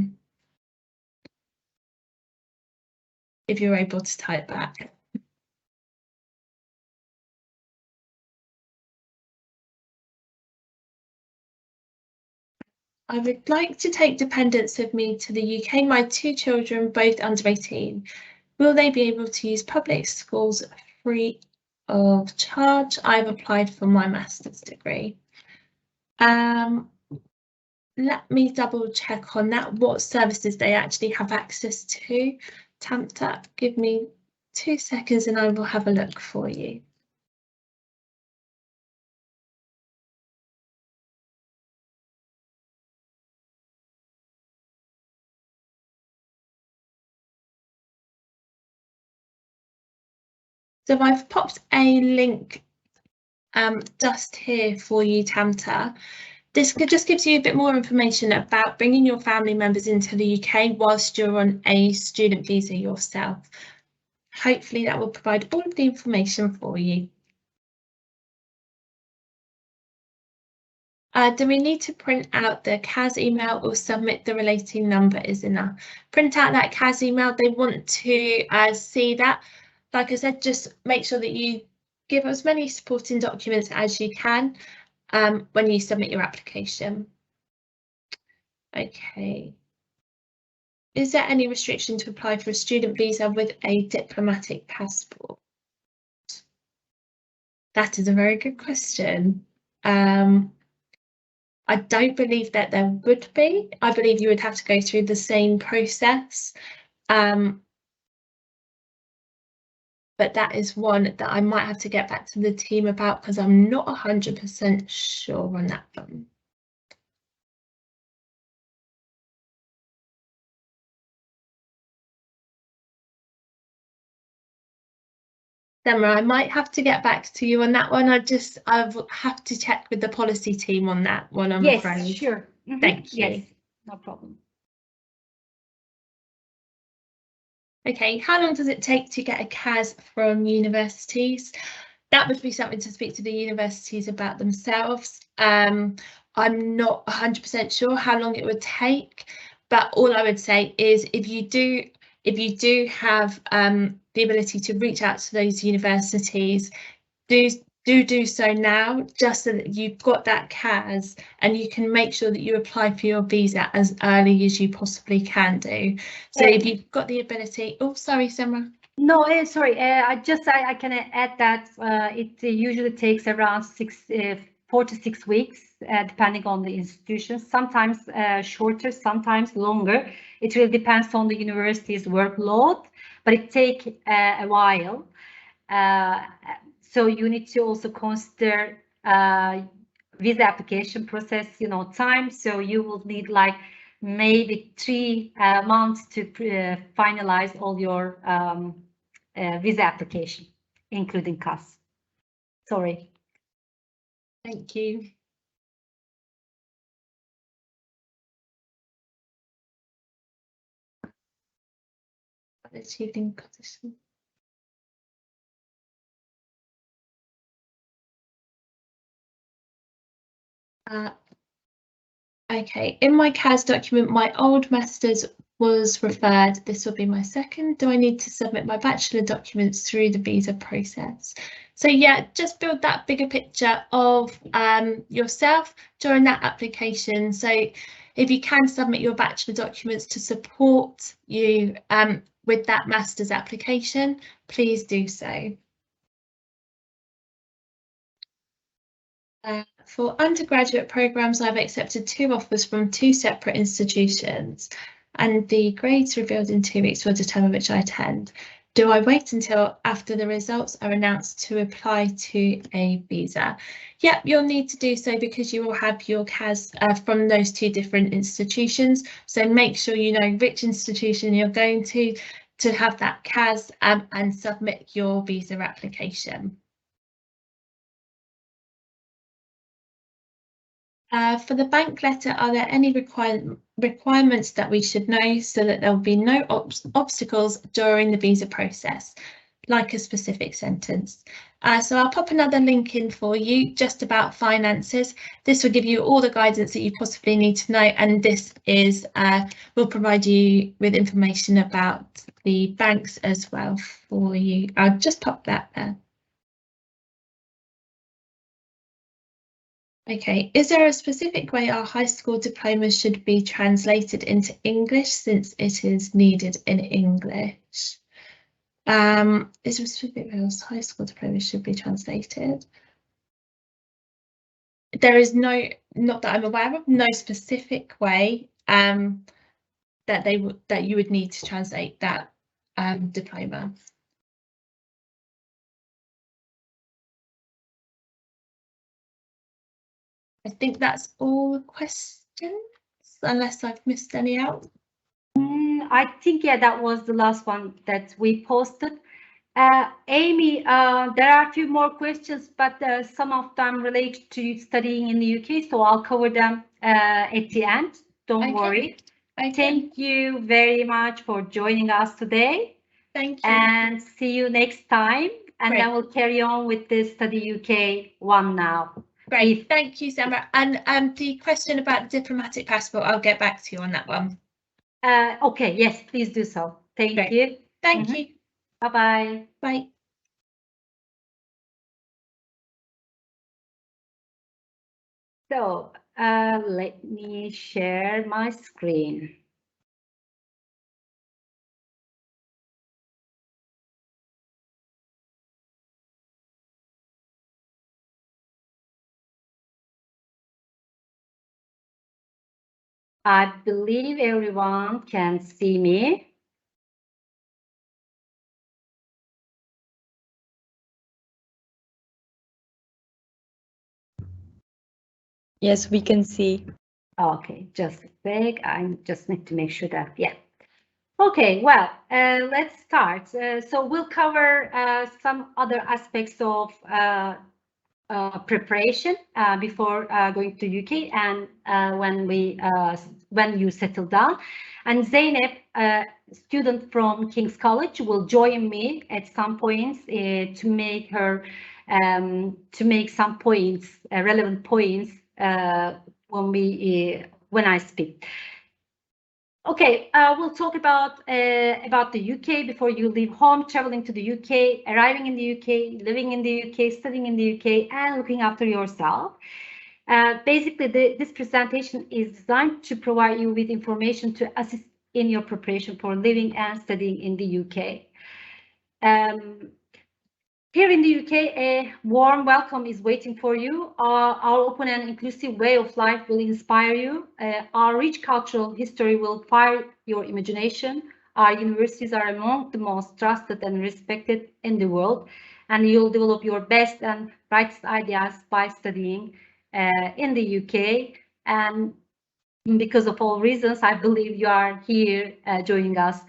If you're able to type back. I would like to take dependents with me to the UK, my 2 children, both under 18. Will they be able to use public schools free of charge? I've applied for my master's degree. Let me double check on that, what services they actually have access to. Tamta, give me 2 seconds and I will have a look for you. So I've popped a link just here for you, Tamta. This just gives you a bit more information about bringing your family members into the UK whilst you're on a student visa yourself. Hopefully that will provide all of the information for you. Do we need to print out the CAS email or submit the relating number is enough? Print out that CAS email. They want to see that. Like I said, just make sure that you give as many supporting documents as you can when you submit your application. Okay. Is there any restriction to apply for a student visa with a diplomatic passport? That is a very good question. I don't believe that there would be. I believe you would have to go through the same process. But that is one that I might have to get back to the team about because I'm not 100% sure on that one. Emma, I might have to get back to you on that one. I will have to check with the policy team on that one, I'm afraid. Yes, sure. Thank you. Yes, no problem. Okay, how long does it take to get a CAS from universities? That would be something to speak to the universities about themselves. I'm not 100% sure how long it would take, but all I would say is if you do have the ability to reach out to those universities, do so now, just so that you've got that CAS and you can make sure that you apply for your visa as early as you possibly can do. So if you've got the ability, oh, sorry, Semra. No, sorry, I can add that it usually takes around 4 to 6 weeks, depending on the institution, sometimes shorter, sometimes longer. It really depends on the university's workload, but it takes a while. So you need to also consider visa application process, time. So you will need like maybe 3 months to finalize all your visa application, including CAS. Sorry. Thank you. Achieving position. Okay, in my CAS document, my old master's was referred. This will be my second. Do I need to submit my bachelor documents through the visa process? So yeah, just build that bigger picture of yourself during that application. So if you can submit your bachelor documents to support you with that master's application, please do so. For undergraduate programmes, I've accepted 2 offers from 2 separate institutions, and the grades revealed in 2 weeks will determine which I attend. Do I wait until after the results are announced to apply to a visa? Yep, you'll need to do so because you will have your CAS from those 2 different institutions. So make sure you know which institution you're going to have that CAS and submit your visa application. For the bank letter, are there any requirements that we should know so that there will be no obstacles during the visa process, like a specific sentence? So I'll pop another link in for you just about finances. This will give you all the guidance that you possibly need to know, and this will provide you with information about the banks as well for you. I'll just pop that there. Okay, is there a specific way our high school diploma should be translated into English since it is needed in English? Is there a specific way our high school diploma should be translated? There is no, not that I'm aware of, no specific way that you would need to translate that diploma. I think that's all the questions, unless I've missed any out. I think, yeah, that was the last one that we posted. Amy, there are a few more questions, but some of them relate to studying in the UK, so I'll cover them at the end. Don't worry. Okay. Thank you very much for joining us today. Thank you. And see you next time. And then we'll carry on with the Study UK one now. Great, thank you, Samra. And the question about the diplomatic passport, I'll get back to you on that one. Okay, yes, please do so. Thank Great. you. Thank you. Bye-bye. Bye. So let me share my screen. I believe everyone can see me. Yes, we can see. Okay, just a sec. I just need to make sure that, yeah. Okay, well, let's start. So we'll cover some other aspects of preparation before going to UK and when you settle down. And Zeynep, student from King's College, will join me at some points to make some points, relevant points when I speak. Okay, we'll talk about the UK before you leave home, traveling to the UK, arriving in the UK, living in the UK, studying in the UK, and looking after yourself. Basically, this presentation is designed to provide you with information to assist in your preparation for living and studying in the UK. Here in the UK, a warm welcome is waiting for you. Our open and inclusive way of life will inspire you. Our rich cultural history will fire your imagination. Our universities are among the most trusted and respected in the world, and you'll develop your best and brightest ideas by studying in the UK. And because of all reasons, I believe you are here joining us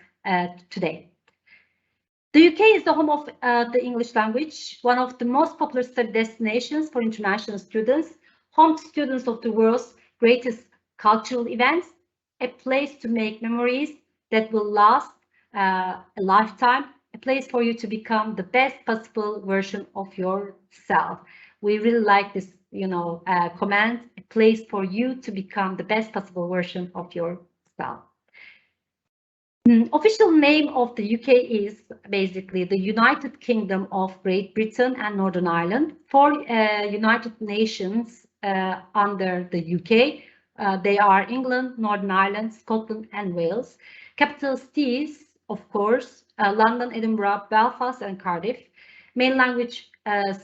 today. The UK is the home of the English language, one of the most popular study destinations for international students, home to students of the world's greatest cultural events, a place to make memories that will last a lifetime, a place for you to become the best possible version of yourself. We really like this, comment, a place for you to become the best possible version of yourself. Official name of the UK is basically the United Kingdom of Great Britain and Northern Ireland. For United Nations under the UK, they are England, Northern Ireland, Scotland, and Wales. Capital cities, of course, London, Edinburgh, Belfast, and Cardiff. Main language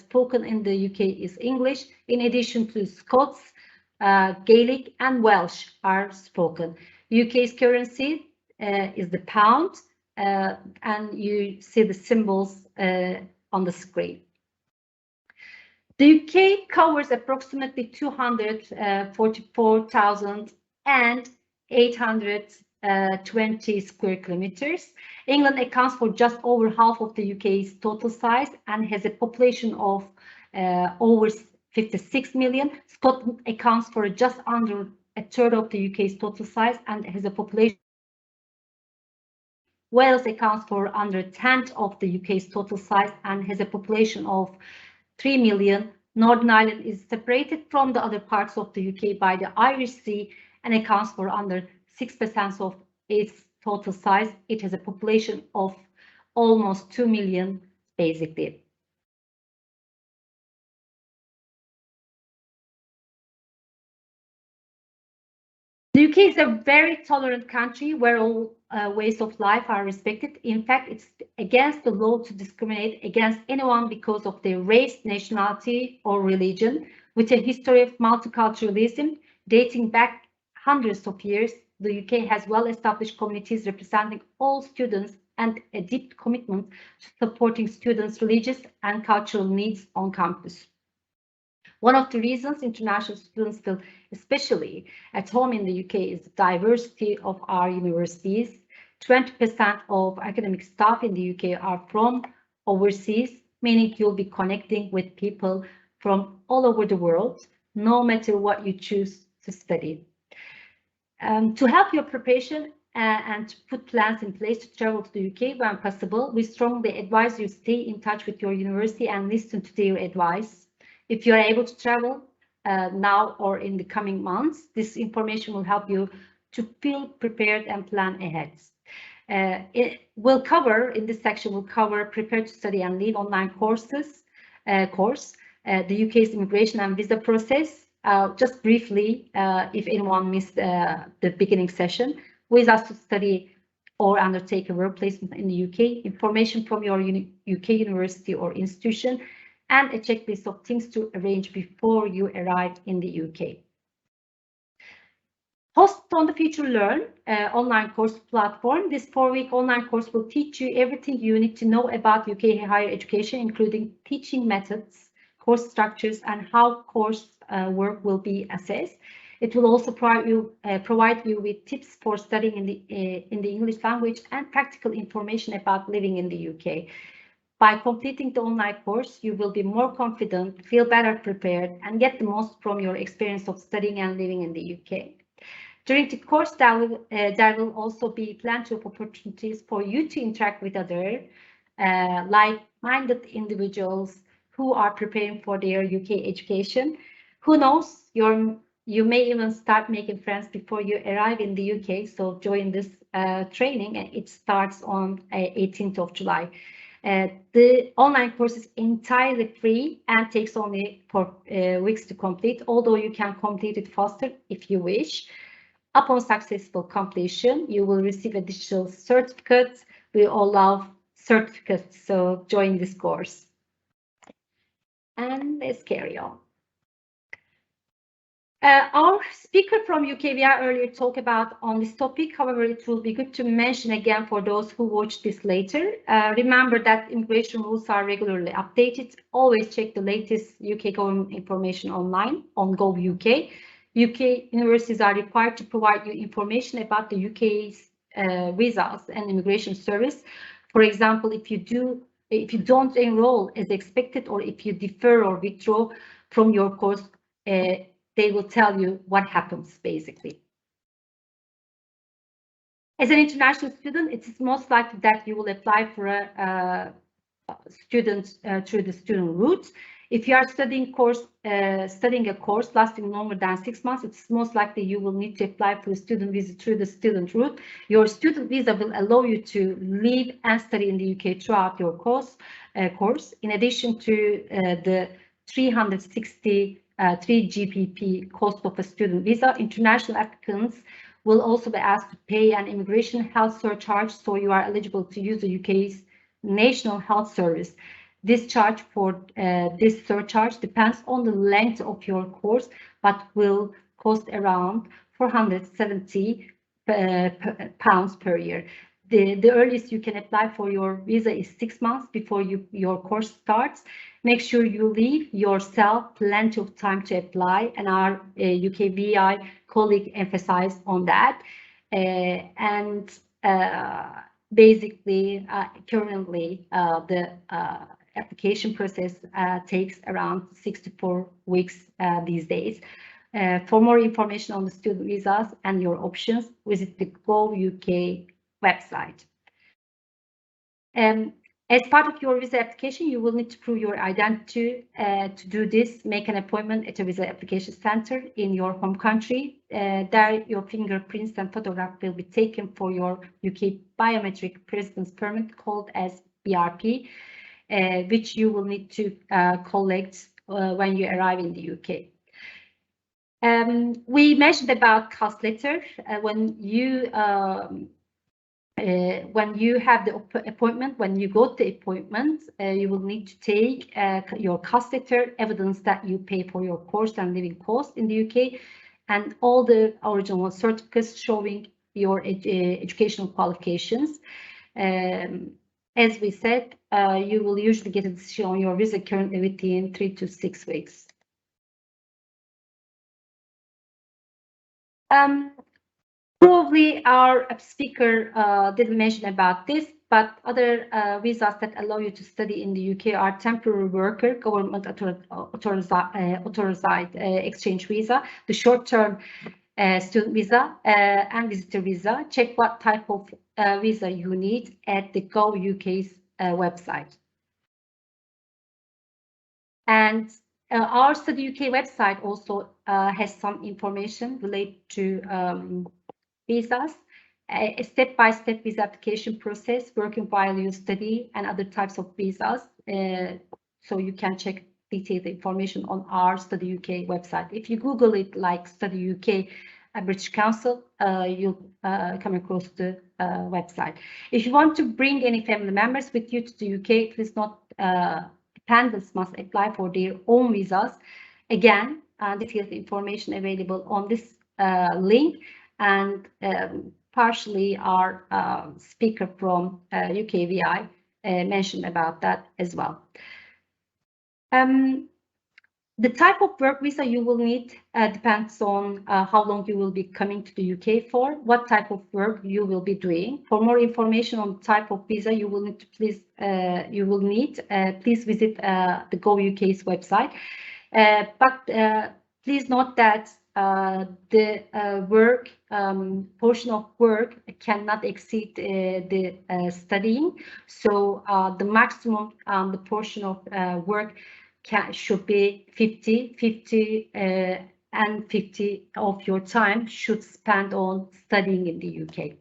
spoken in the UK is English. In addition to Scots, Gaelic, and Welsh are spoken. UK's currency is the pound, and you see the symbols on the screen. The UK covers approximately 244,820 square kilometers. England accounts for just over half of the UK's total size and has a population of over 56 million. Scotland accounts for just under a third of the UK's total size and has a population. Wales accounts for under a tenth of the UK's total size and has a population of 3 million. Northern Ireland is separated from the other parts of the UK by the Irish Sea and accounts for under 6% of its total size. It has a population of almost 2 million, basically. The UK is a very tolerant country where all ways of life are respected. In fact, it's against the law to discriminate against anyone because of their race, nationality, or religion. With a history of multiculturalism dating back hundreds of years, the UK has well-established communities representing all students and a deep commitment to supporting students' religious and cultural needs on campus. One of the reasons international students feel especially at home in the UK is the diversity of our universities. 20% of academic staff in the UK are from overseas, meaning you'll be connecting with people from all over the world, no matter what you choose to study. To help your preparation and to put plans in place to travel to the UK when possible, we strongly advise you stay in touch with your university and listen to their advice. If you are able to travel, now or in the coming months. This information will help you to feel prepared and plan ahead. It will cover, in this section, will cover Prepare to Study and Leave online courses, the UK's immigration and visa process. Just briefly, if anyone missed the beginning session, visas to study or undertake a work placement in the UK, information from your UK university or institution, and a checklist of things to arrange before you arrive in the UK. Host on the Future Learn online course platform. This 4-week online course will teach you everything you need to know about UK higher education, including teaching methods, course structures, and how course work will be assessed. It will also provide you with tips for studying in the English language and practical information about living in the UK. By completing the online course, you will be more confident, feel better prepared, and get the most from your experience of studying and living in the UK. During the course, there will also be plenty of opportunities for you to interact with other like-minded individuals who are preparing for their UK education. Who knows, you may even start making friends before you arrive in the UK. So join this training. It starts on 18th of July. The online course is entirely free and takes only 4 weeks to complete, although you can complete it faster if you wish. Upon successful completion, you will receive a digital certificate. We all love certificates, so join this course. And let's carry on. Our speaker from UKVR earlier talked about on this topic. However, it will be good to mention again for those who watch this later. Remember that immigration rules are regularly updated. Always check the latest UK government information online on Gov.uk. UK universities are required to provide you information about the UK's visas and immigration service. For example, if you don't enroll as expected, or if you defer or withdraw from your course, they will tell you what happens, basically. As an international student, it is most likely that you will apply for a student through the student route. If you are studying a course lasting longer than 6 months, it's most likely you will need to apply for a student visa through the student route. Your student visa will allow you to live and study in the UK throughout your course. In addition to the 363 GBP cost of a student visa, international applicants will also be asked to pay an immigration health surcharge, so you are eligible to use the UK's National Health Service. This charge for this surcharge depends on the length of your course, but will cost around £470 per year. The earliest you can apply for your visa is 6 months before your course starts. Make sure you leave yourself plenty of time to apply, and our UKVI colleague emphasized on that. Basically, currently, the application process takes around 6 to 4 weeks these days. For more information on the student visas and your options, visit the Gov.uk website. As part of your visa application, you will need to prove your identity. To do this, make an appointment at a visa application center in your home country. There, your fingerprints and photograph will be taken for your UK biometric residence permit, called as BRP, which you will need to collect when you arrive in the UK. We mentioned about Cas Letter. When you have the appointment, when you go to the appointment, you will need to take your Cas Letter, evidence that you pay for your course and living costs in the UK, and all the original certificates showing your educational qualifications. As we said, you will usually get a decision on your visa currently within 3 to 6 weeks. Probably our speaker didn't mention about this, but other visas that allow you to study in the UK are temporary worker, government authorized exchange visa, the short-term student visa, and visitor visa. Check what type of visa you need at the Gov.uk's website. And Our Study UK website also has some information related to visas, a step-by-step visa application process, working while you study, and other types of visas. So you can check detailed information on our Study UK website. If you Google it like Study UK British Council, you'll come across the website. If you want to bring any family members with you to the UK, please note dependents must apply for their own visas. Again, detailed information available on this link, and partially our speaker from UKVI mentioned about that as well. The type of work visa you will need depends on how long you will be coming to the UK for, what type of work you will be doing. For more information on the type of visa you will need to please visit the Go UK's website. But please note that the work portion of work cannot exceed the studying. So the maximum the portion of work should be 50, and 50 of your time should spend on studying in the UK.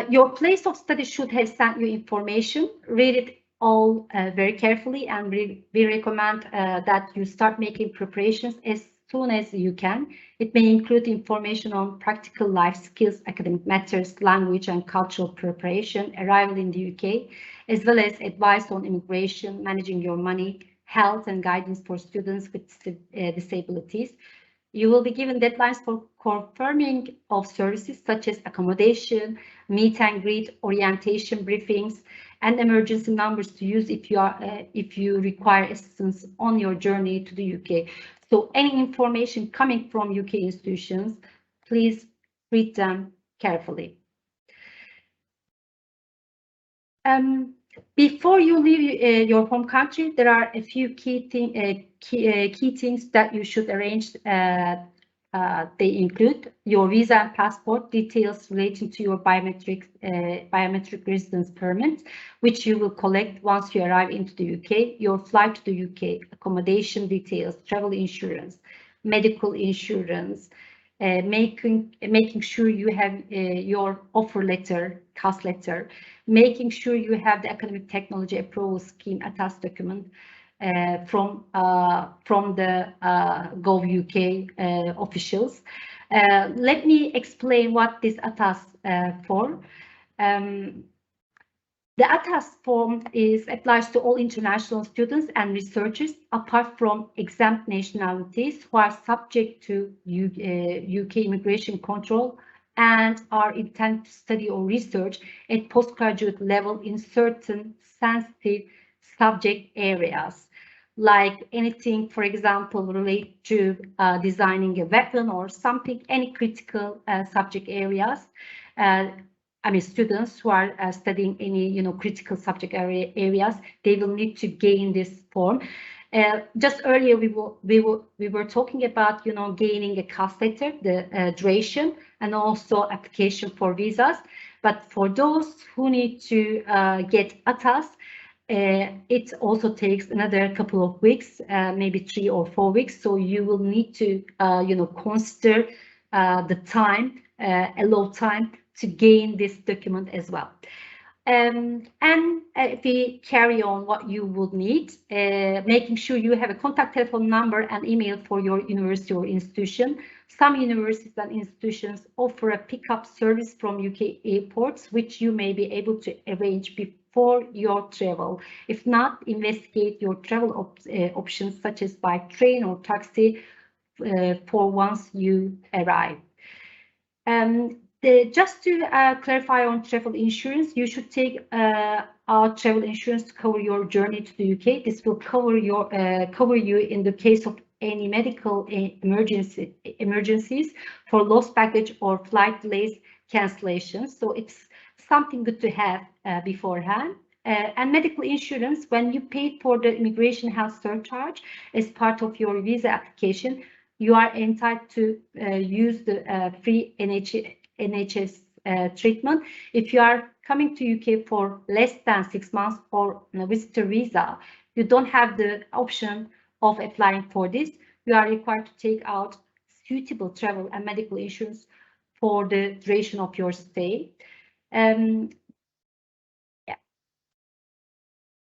Your place of study should have sent you information. Read it all very carefully, and we recommend that you start making preparations as soon as you can. It may include information on practical life skills, academic matters, language and cultural preparation, arrival in the UK, as well as advice on immigration, managing your money, health and guidance for students with disabilities. You will be given deadlines for confirming of services such as accommodation, meet and greet, orientation briefings, and emergency numbers to use if you require assistance on your journey to the UK. So any information coming from UK institutions, please read them carefully. Before you leave your home country, there are a few key things that you should arrange. They include your visa and passport, details relating to your biometric residence permit, which you will collect once you arrive into the UK, your flight to the UK, accommodation details, travel insurance, medical insurance, making sure you have your offer letter, Cas Letter, making sure you have the academic technology approval scheme attached document from the Gov UK officials. Let me explain what this ATAS for. The ATAS form applies to all international students and researchers, apart from exempt nationalities who are subject to UK immigration control and are intended to study or research at postgraduate level in certain sensitive subject areas, like anything, for example, related to designing a weapon or something, any critical subject areas. I mean, students who are studying any, critical subject areas, they will need to gain this form. Just earlier, we were talking about, gaining a Cas Letter, the duration, and also application for visas. But for those who need to get ATAS, it also takes another couple of weeks, maybe 3 or 4 weeks. So you will need to, consider the time, allow time to gain this document as well. And if we carry on, what you would need, making sure you have a contact telephone number and email for your university or institution. Some universities and institutions offer a pickup service from UK airports, which you may be able to arrange before your travel. If not, investigate your travel options, such as by train or taxi, for once you arrive. Just to clarify on travel insurance, you should take our travel insurance to cover your journey to the UK. This will cover you in the case of any medical emergencies, for lost baggage or flight delays, cancellations. So it's something good to have beforehand. And medical insurance, when you paid for the immigration health surcharge as part of your visa application, you are entitled to use the free NHS treatment. If you are coming to UK for less than 6 months or a visitor visa, you don't have the option of applying for this, you are required to take out suitable travel and medical insurance for the duration of your stay. Yeah.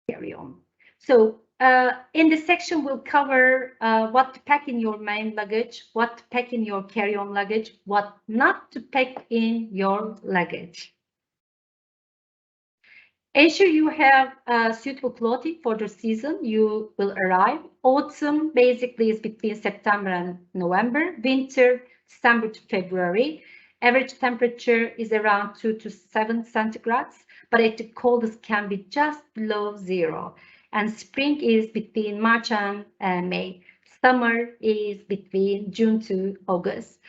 Carry on. So in this section, we'll cover what to pack in your main luggage, what to pack in your carry-on luggage, what not to pack in your luggage. Ensure you have suitable clothing for the season you will arrive. Autumn basically is between September and November. Winter, December to February. Average temperature is around 2 to 7 centigrades, but at the coldest can be just below 0. And spring is between March and May. Summer is between June to August.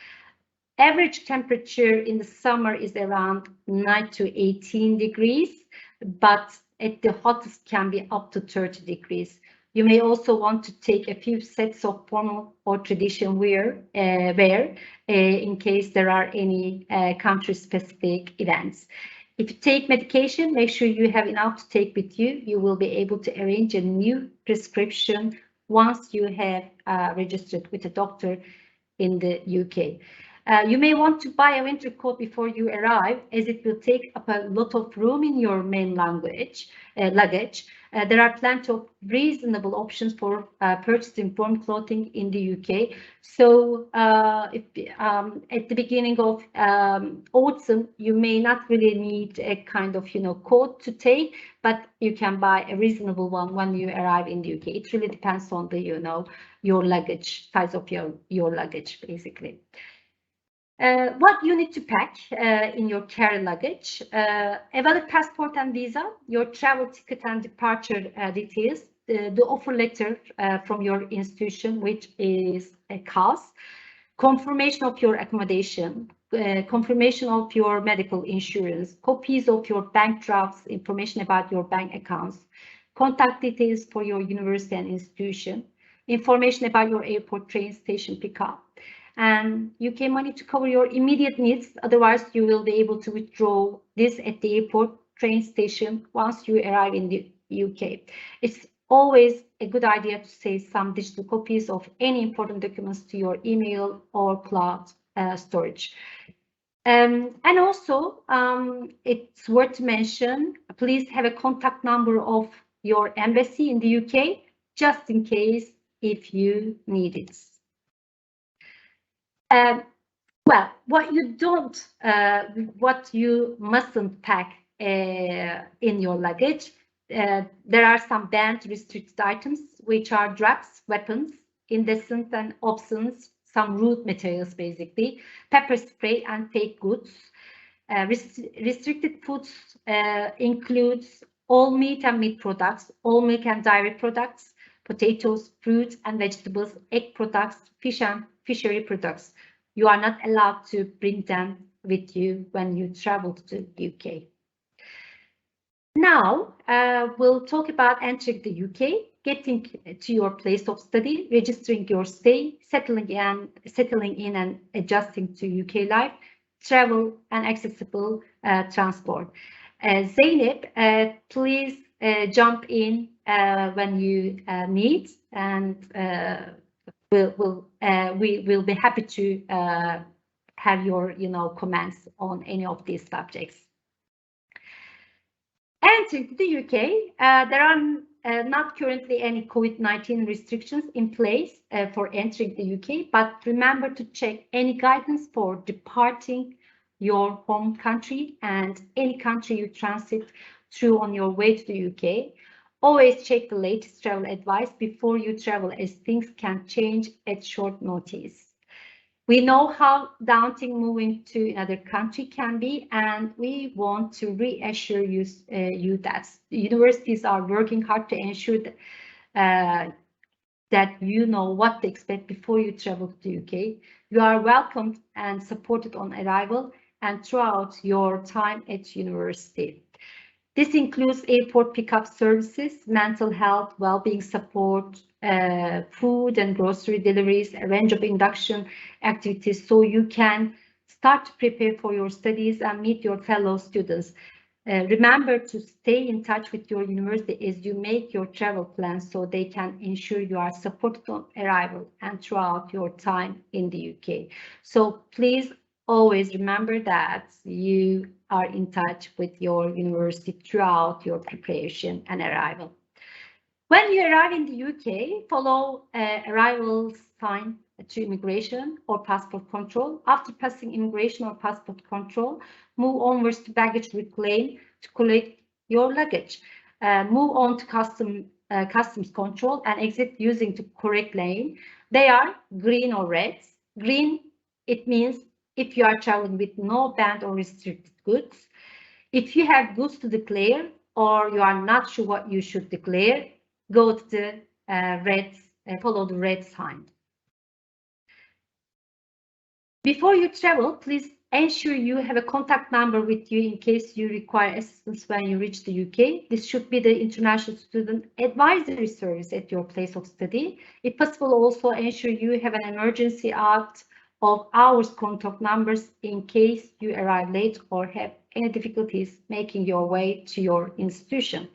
Average temperature in the summer is around 9 to 18 degrees, but at the hottest can be up to 30 degrees. You may also want to take a few sets of formal or traditional wear in case there are any country-specific events. If you take medication, make sure you have enough to take with you. You will be able to arrange a new prescription once you have registered with a doctor in the UK. You may want to buy a winter coat before you arrive, as it will take up a lot of room in your main luggage. There are plenty of reasonable options for purchasing warm clothing in the UK. So at the beginning of autumn, you may not really need a kind of coat to take, but you can buy a reasonable one when you arrive in the UK. It really depends on the your luggage, size of your luggage, basically. What you need to pack in your carry luggage: a valid passport and visa, your travel ticket and departure details, the offer letter from your institution, which is a CAS, confirmation of your accommodation, confirmation of your medical insurance, copies of your bank drafts, information about your bank accounts, contact details for your university and institution, information about your airport train station pickup, and UK money to cover your immediate needs. Otherwise, you will be able to withdraw this at the airport train station once you arrive in the UK. It's always a good idea to save some digital copies of any important documents to your email or cloud storage. And also, it's worth to mention, please have a contact number of your embassy in the UK, just in case if you need it. Well, what you mustn't pack in your luggage. There are some banned restricted items, which are drugs, weapons, indecent and obscene, some rude materials, basically, pepper spray and fake goods. Restricted foods includes all meat and meat products, all milk and dairy products, potatoes, fruits and vegetables, egg products, fish and fishery products. You are not allowed to bring them with you when you travel to the UK. Now, we'll talk about entering the UK, getting to your place of study, registering your stay, settling in and adjusting to UK life, travel and accessible transport. Zainab, please jump in when you need, and we will be happy to have your comments on any of these subjects. Entering the UK, there are not currently any COVID-19 restrictions in place for entering the UK, but remember to check any guidance for departing your home country and any country you transit through on your way to the UK. Always check the latest travel advice before you travel, as things can change at short notice. We know how daunting moving to another country can be, and we want to reassure you that universities are working hard to ensure that you know what to expect before you travel to the UK. You are welcomed and supported on arrival and throughout your time at university. This includes airport pickup services, mental health, well-being support, food and grocery deliveries, a range of induction activities, so you can start to prepare for your studies and meet your fellow students. Remember to stay in touch with your university as you make your travel plans so they can ensure you are supported on arrival and throughout your time in the UK. So please always remember that you are in touch with your university throughout your preparation and arrival. When you arrive in the UK, follow arrival sign to immigration or passport control. After passing immigration or passport control, move onwards to baggage reclaim to collect your luggage. Move on to customs control and exit using the correct lane. They are green or red. Green, it means if you are traveling with no banned or restricted goods. If you have goods to declare or you are not sure what you should declare, go to the follow the red sign. Before you travel, please ensure you have a contact number with you in case you require assistance when you reach the UK. This should be the International Student Advisory Service at your place of study. If possible, also ensure you have an emergency out of hours contact numbers in case you arrive late or have any difficulties making your way to your institution.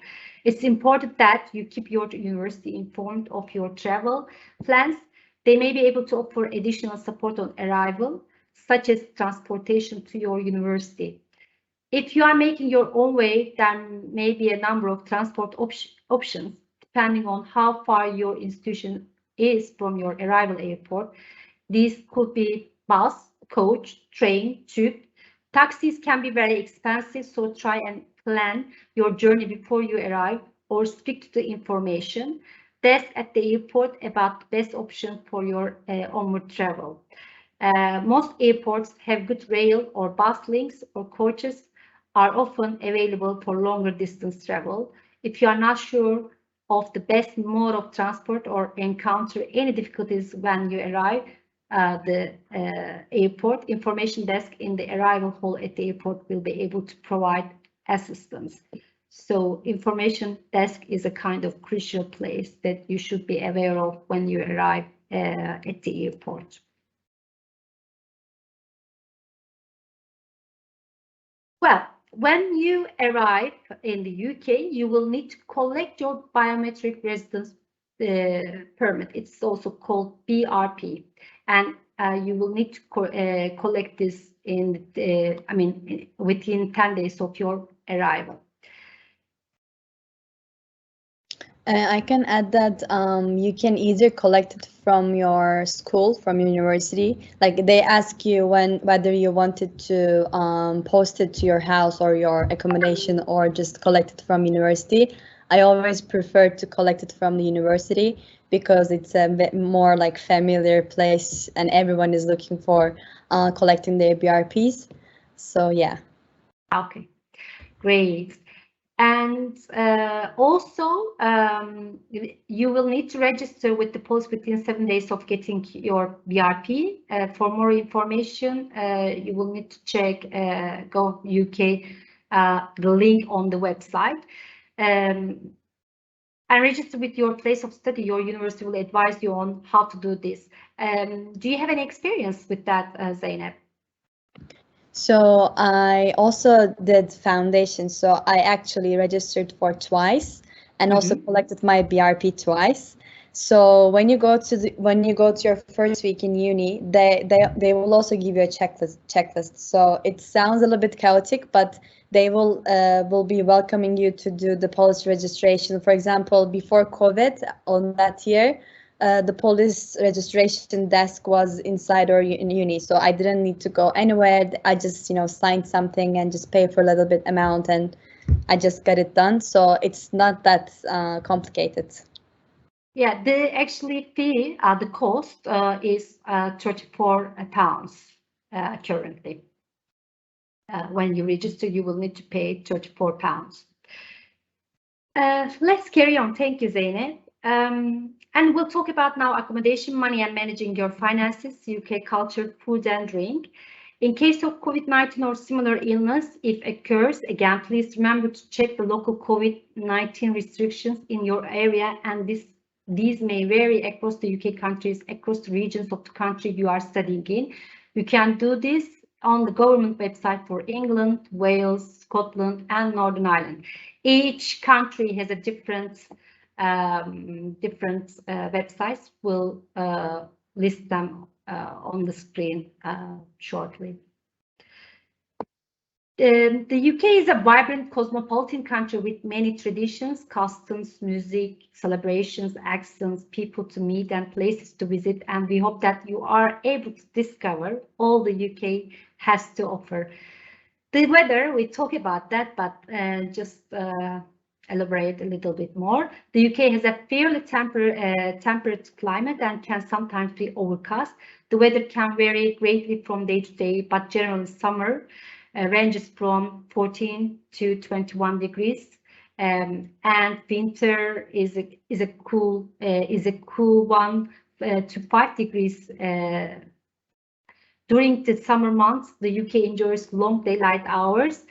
It's important that you keep your university informed of your travel plans. They may be able to offer additional support on arrival, such as transportation to your university. If you are making your own way, there may be a number of transport options, depending on how far your institution is from your arrival airport. These could be bus, coach, train, tube. Taxis can be very expensive, so try and plan your journey before you arrive or speak to the information desk at the airport about the best option for your onward travel. Most airports have good rail or bus links, or coaches are often available for longer distance travel. If you are not sure of the best mode of transport or encounter any difficulties when you arrive, the airport information desk in the arrival hall at the airport will be able to provide assistance. So information desk is a kind of crucial place that you should be aware of when you arrive at the airport. Well, when you arrive in the UK, you will need to collect your biometric residence permit. It's also called BRP, and you will need to collect this within 10 days of your arrival. I can add that you can either collect it from your school, from your university. Like they ask you whether you wanted to post it to your house or your accommodation or just collect it from university. I always prefer to collect it from the university because it's a bit more like familiar place and everyone is looking for collecting their BRPs. So yeah. Okay, great. And also, you will need to register with the police within 7 days of getting your BRP. For more information, you will need to check Gov.uk, the link on the website. And register with your place of study. Your university will advise you on how to do this. Do you have any experience with that, Zeynep? So I also did foundation. So I actually registered for twice and also collected my BRP twice. So when you go to your first week in uni, they will also give you a checklist. So it sounds a little bit chaotic, but they will be welcoming you to do the police registration. For example, before COVID on that year, the police registration desk was inside our uni, so I didn't need to go anywhere. I just, signed something and just pay for a little bit amount, and I just got it done. So it's not that complicated. Yeah, the actually fee, the cost is £34 currently. When you register, you will need to pay £34. Let's carry on. Thank you, Zeynep. And we'll talk about now accommodation, money, and managing your finances, UK culture, food, and drink. In case of COVID-19 or similar illness, if occurs, again, please remember to check the local COVID-19 restrictions in your area, and these may vary across the UK countries, across the regions of the country you are studying in. You can do this on the government website for England, Wales, Scotland, and Northern Ireland. Each country has a different websites. We'll list them on the screen shortly. The UK is a vibrant cosmopolitan country with many traditions, customs, music, celebrations, accents, people to meet, and places to visit. And we hope that you are able to discover all the UK has to offer. The weather, we talk about that, but just elaborate a little bit more. The UK has a fairly temperate climate and can sometimes be overcast. The weather can vary greatly from day to day, but generally summer ranges from 14 to 21 degrees, and winter is a cool 1 to 5 degrees. During the summer months, the UK enjoys long daylight hours,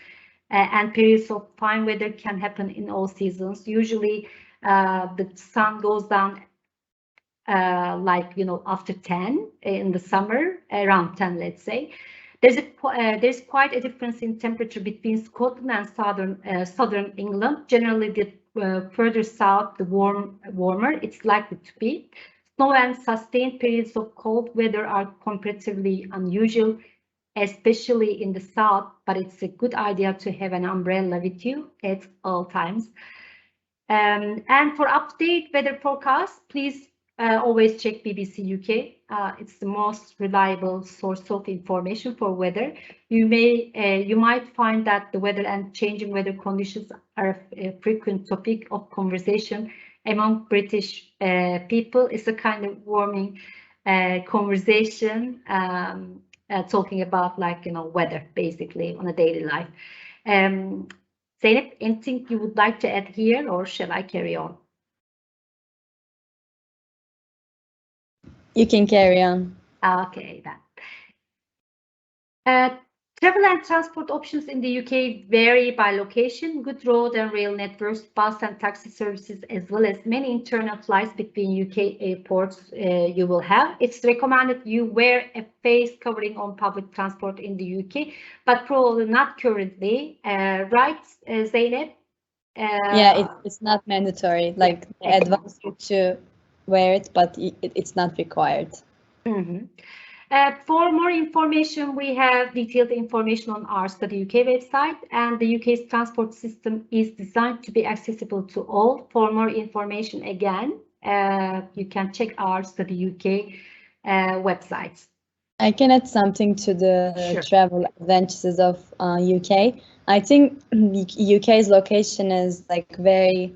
and periods of fine weather can happen in all seasons. Usually, the sun goes down after 10 in the summer, around 10, let's say. There's quite a difference in temperature between Scotland and southern England. Generally, the further south, the warmer it's likely to be. Snow and sustained periods of cold weather are comparatively unusual, especially in the south, but it's a good idea to have an umbrella with you at all times. And for up-to-date weather forecasts, please always check BBC UK. It's the most reliable source of information for weather. You might find that the weather and changing weather conditions are a frequent topic of conversation among British people. It's a kind of warming conversation, talking about weather basically on a daily life. Zeynep, anything you would like to add here, or shall I carry on? You can carry on. Okay, then. Travel and transport options in the UK vary by location. Good road and rail networks, bus and taxi services, as well as many internal flights between UK airports you will have. It's recommended you wear a face covering on public transport in the UK, but probably not currently. Right, Zeynep? Yeah, it's not mandatory. Like, they advise you to wear it, but it's not required. Mm-hmm. For more information, we have detailed information on our Study UK website, and the UK's transport system is designed to be accessible to all. For more information, again, you can check our Study UK website. I can add something to the travel advantages of UK. I think UK's location is very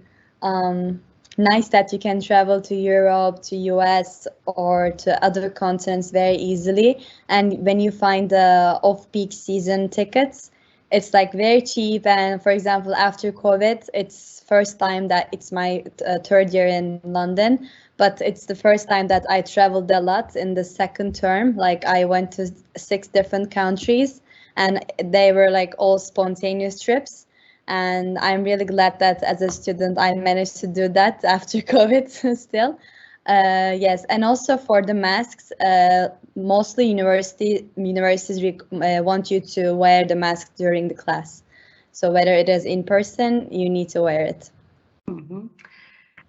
nice, that you can travel to Europe, to US, or to other continents very easily. And when you find the off-peak season tickets, it's very cheap. And for example, after COVID, it's first time that it's my third year in London, but it's the first time that I traveled a lot in the second term. I went to 6 different countries, and they were all spontaneous trips. And I'm really glad that as a student I managed to do that after COVID still. Yes, and also for the masks, mostly universities want you to wear the mask during the class. So whether it is in person, you need to wear it. Mm-hmm.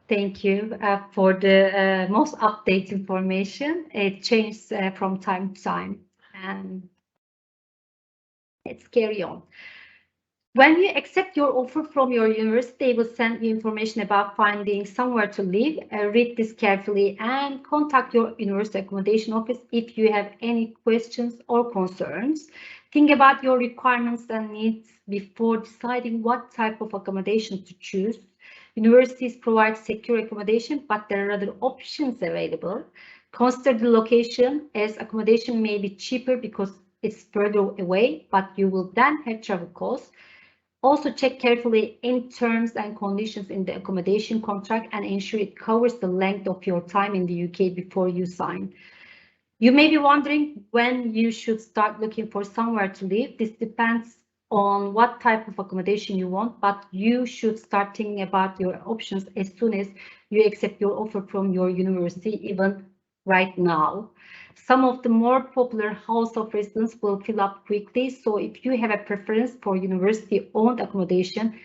Thank you for the most updated information. It changes from time to time. And let's carry on. When you accept your offer from your university, they will send you information about finding somewhere to live. Read this carefully and contact your university accommodation office if you have any questions or concerns. Think about your requirements and needs before deciding what type of accommodation to choose. Universities provide secure accommodation, but there are other options available. Consider the location, as accommodation may be cheaper because it's further away, but you will then have travel costs. Also check carefully any terms and conditions in the accommodation contract and ensure it covers the length of your time in the UK before you sign. You may be wondering when you should start looking for somewhere to live. This depends on what type of accommodation you want, but you should start thinking about your options as soon as you accept your offer from your university, even right now. Some of the more popular house of residence will fill up quickly. So if you have a preference for university-owned accommodation,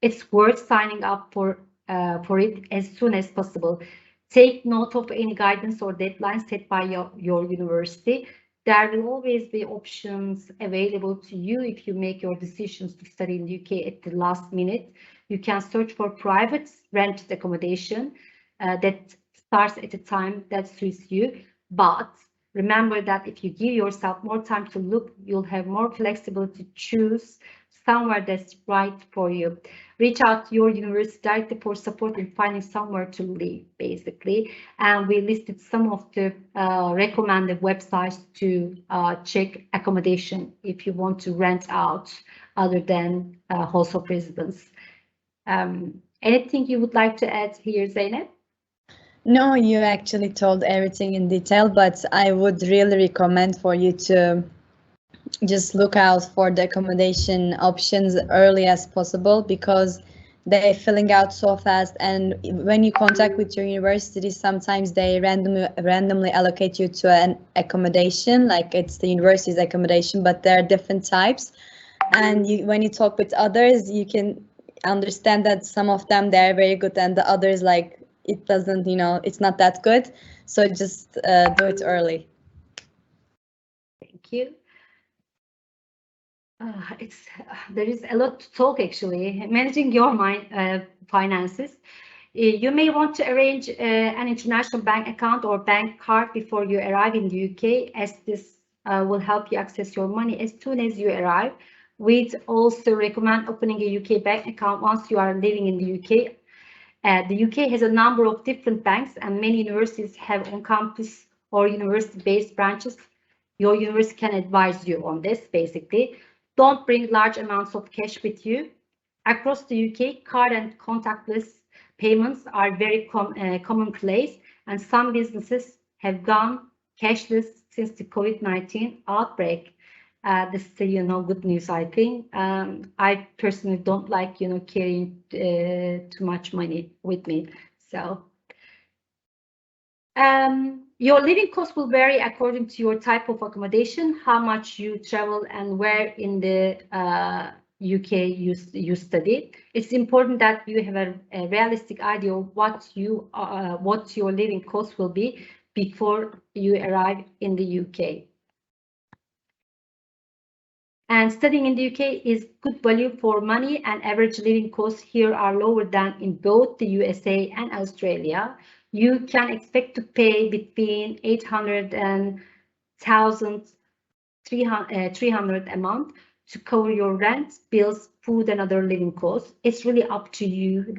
it's worth signing up for it as soon as possible. Take note of any guidance or deadlines set by your university. There will always be options available to you if you make your decisions to study in the UK at the last minute. You can search for private rented accommodation that starts at a time that suits you. But remember that if you give yourself more time to look, you'll have more flexibility to choose somewhere that's right for you. Reach out to your university directly for support in finding somewhere to live, basically. And we listed some of the recommended websites to check accommodation if you want to rent out other than house of residence. Anything you would like to add here, Zeynep? No, you actually told everything in detail, but I would really recommend for you to just look out for the accommodation options early as possible, because they're filling out so fast, and when you contact with your university, sometimes they randomly allocate you to an accommodation, like it's the university's accommodation, but there are different types. And when you talk with others, you can understand that some of them, they're very good, and the others, like, it doesn't, it's not that good. So just do it early. Thank you. There is a lot to talk, actually. Managing your finances. You may want to arrange an international bank account or bank card before you arrive in the UK, as this will help you access your money as soon as you arrive. We'd also recommend opening a UK bank account once you are living in the UK. The UK has a number of different banks, and many universities have on-campus or university-based branches. Your university can advise you on this, basically. Don't bring large amounts of cash with you. Across the UK, card and contactless payments are very commonplace, and some businesses have gone cashless since the COVID-19 outbreak. This is, good news, I think. I personally don't like, carrying too much money with me. So your living cost will vary according to your type of accommodation, how much you travel, and where in the UK you study. It's important that you have a realistic idea of what your living cost will be before you arrive in the UK. And studying in the UK is good value for money, and average living costs here are lower than in both the USA and Australia. You can expect to pay between 800 and 1,300 a month to cover your rent, bills, food, and other living costs. It's really up to you,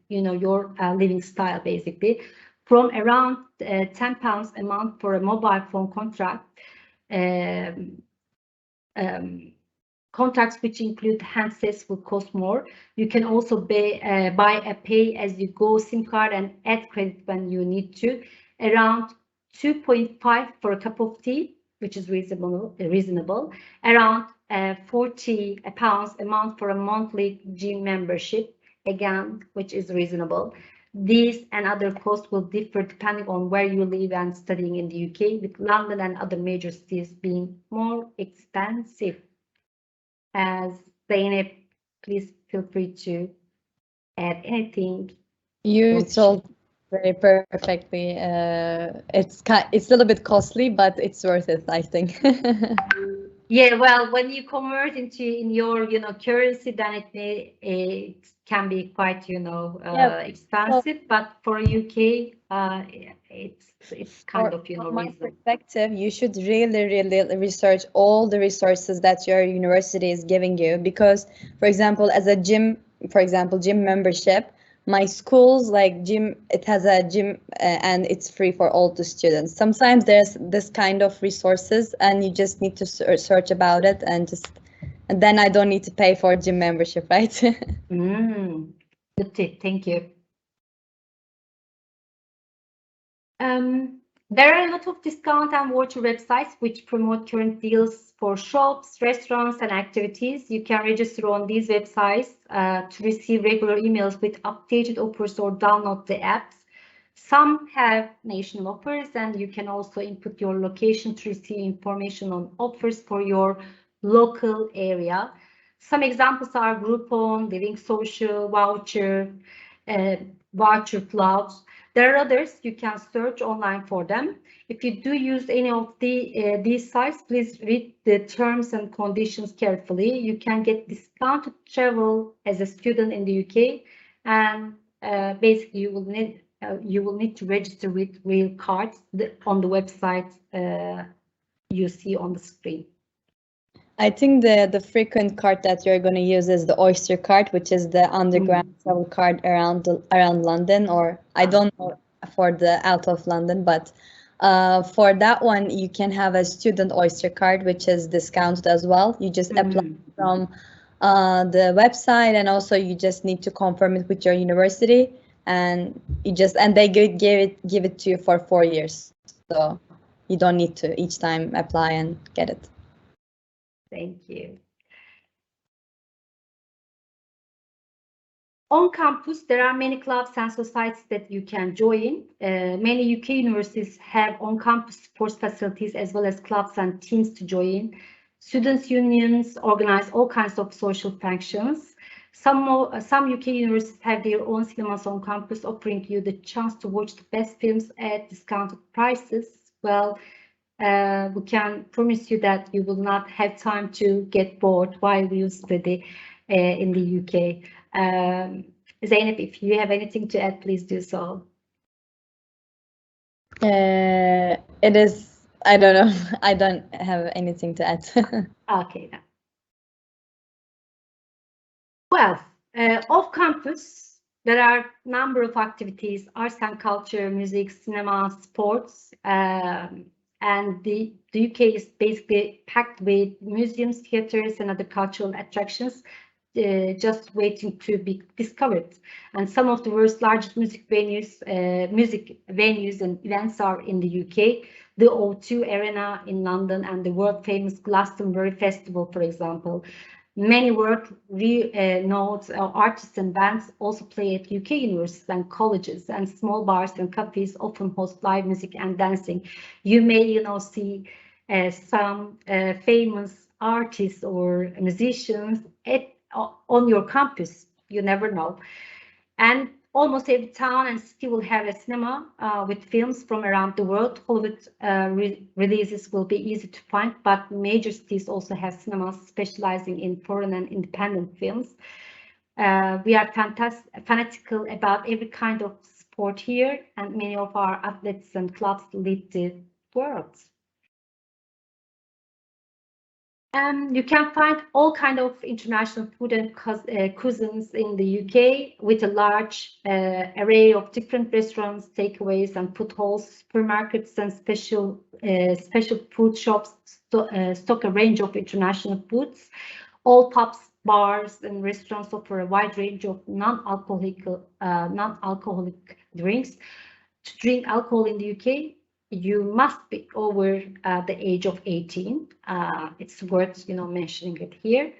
your living style, basically. From around £10 a month for a mobile phone contract, contracts which include handsets will cost more. You can also buy a pay-as-you-go SIM card and add credit when you need to. Around 2.5 for a cup of tea, which is reasonable. Around £40 a month for a monthly gym membership, again, which is reasonable. These and other costs will differ depending on where you live and studying in the UK, with London and other major cities being more expensive. As Zeynep, please feel free to add anything. You told very perfectly. It's a little bit costly, but it's worth it, I think. Yeah, well, when you convert in your currency, then it can be quite expensive. But for UK, it's kind of From my reasonable. perspective, you should really research all the resources that your university is giving you, because, for example, as a gym membership, my school's gym, it has a gym and it's free for all the students. Sometimes there's this kind of resources and you just need to search about it, and then I don't need to pay for gym membership, right? Good tip, thank you. There are a lot of discount and voucher websites which promote current deals for shops, restaurants, and activities. You can register on these websites to receive regular emails with updated offers or download the apps. Some have national offers, and you can also input your location to receive information on offers for your local area. Some examples are Groupon, Living Social, Voucher, Voucher Clouds. There are others, you can search online for them. If you do use any of these sites, please read the terms and conditions carefully. You can get discounted travel as a student in the UK, and basically you will need to register with real cards on the website you see on the screen. I think the frequent card that you're going to use is the Oyster card, which is the underground travel card around London, or I don't know for the out of London, but for that one you can have a student Oyster card, which is discounted as well. You just apply from the website, and also you just need to confirm it with your university, and they give it to you for 4 years, so you don't need to each time apply and get it. Thank you. On campus, there are many clubs and societies that you can join. Many UK universities have on-campus sports facilities as well as clubs and teams to join. Students' unions organize all kinds of social functions. Some UK universities have their own cinemas on campus, offering you the chance to watch the best films at discounted prices. Well, we can promise you that you will not have time to get bored while you study in the UK. Zeynep, if you have anything to add, please do so. It is, I don't know. I don't have anything to add. Okay. Then. Well, off campus, there are a number of activities: arts and culture, music, cinema, sports, and the UK is basically packed with museums, theaters, and other cultural attractions, just waiting to be discovered. And some of the world's largest music venues and events are in the UK. The O2 Arena in London and the world-famous Glastonbury Festival, for example. Many world-renowned artists and bands also play at UK universities and colleges, and small bars and cafes often host live music and dancing. You may, see some famous artists or musicians on your campus. You never know. And almost every town and city will have a cinema with films from around the world. Hollywood releases will be easy to find, but major cities also have cinemas specializing in foreign and independent films. We are fanatical about every kind of sport here, and many of our athletes and clubs lead the world. You can find all kinds of international food and cuisines in the UK, with a large array of different restaurants, takeaways, and food halls. Supermarkets and special food shops stock a range of international foods. All pubs, bars, and restaurants offer a wide range of non-alcoholic drinks. To drink alcohol in the UK, you must be over the age of 18. It's worth mentioning it here.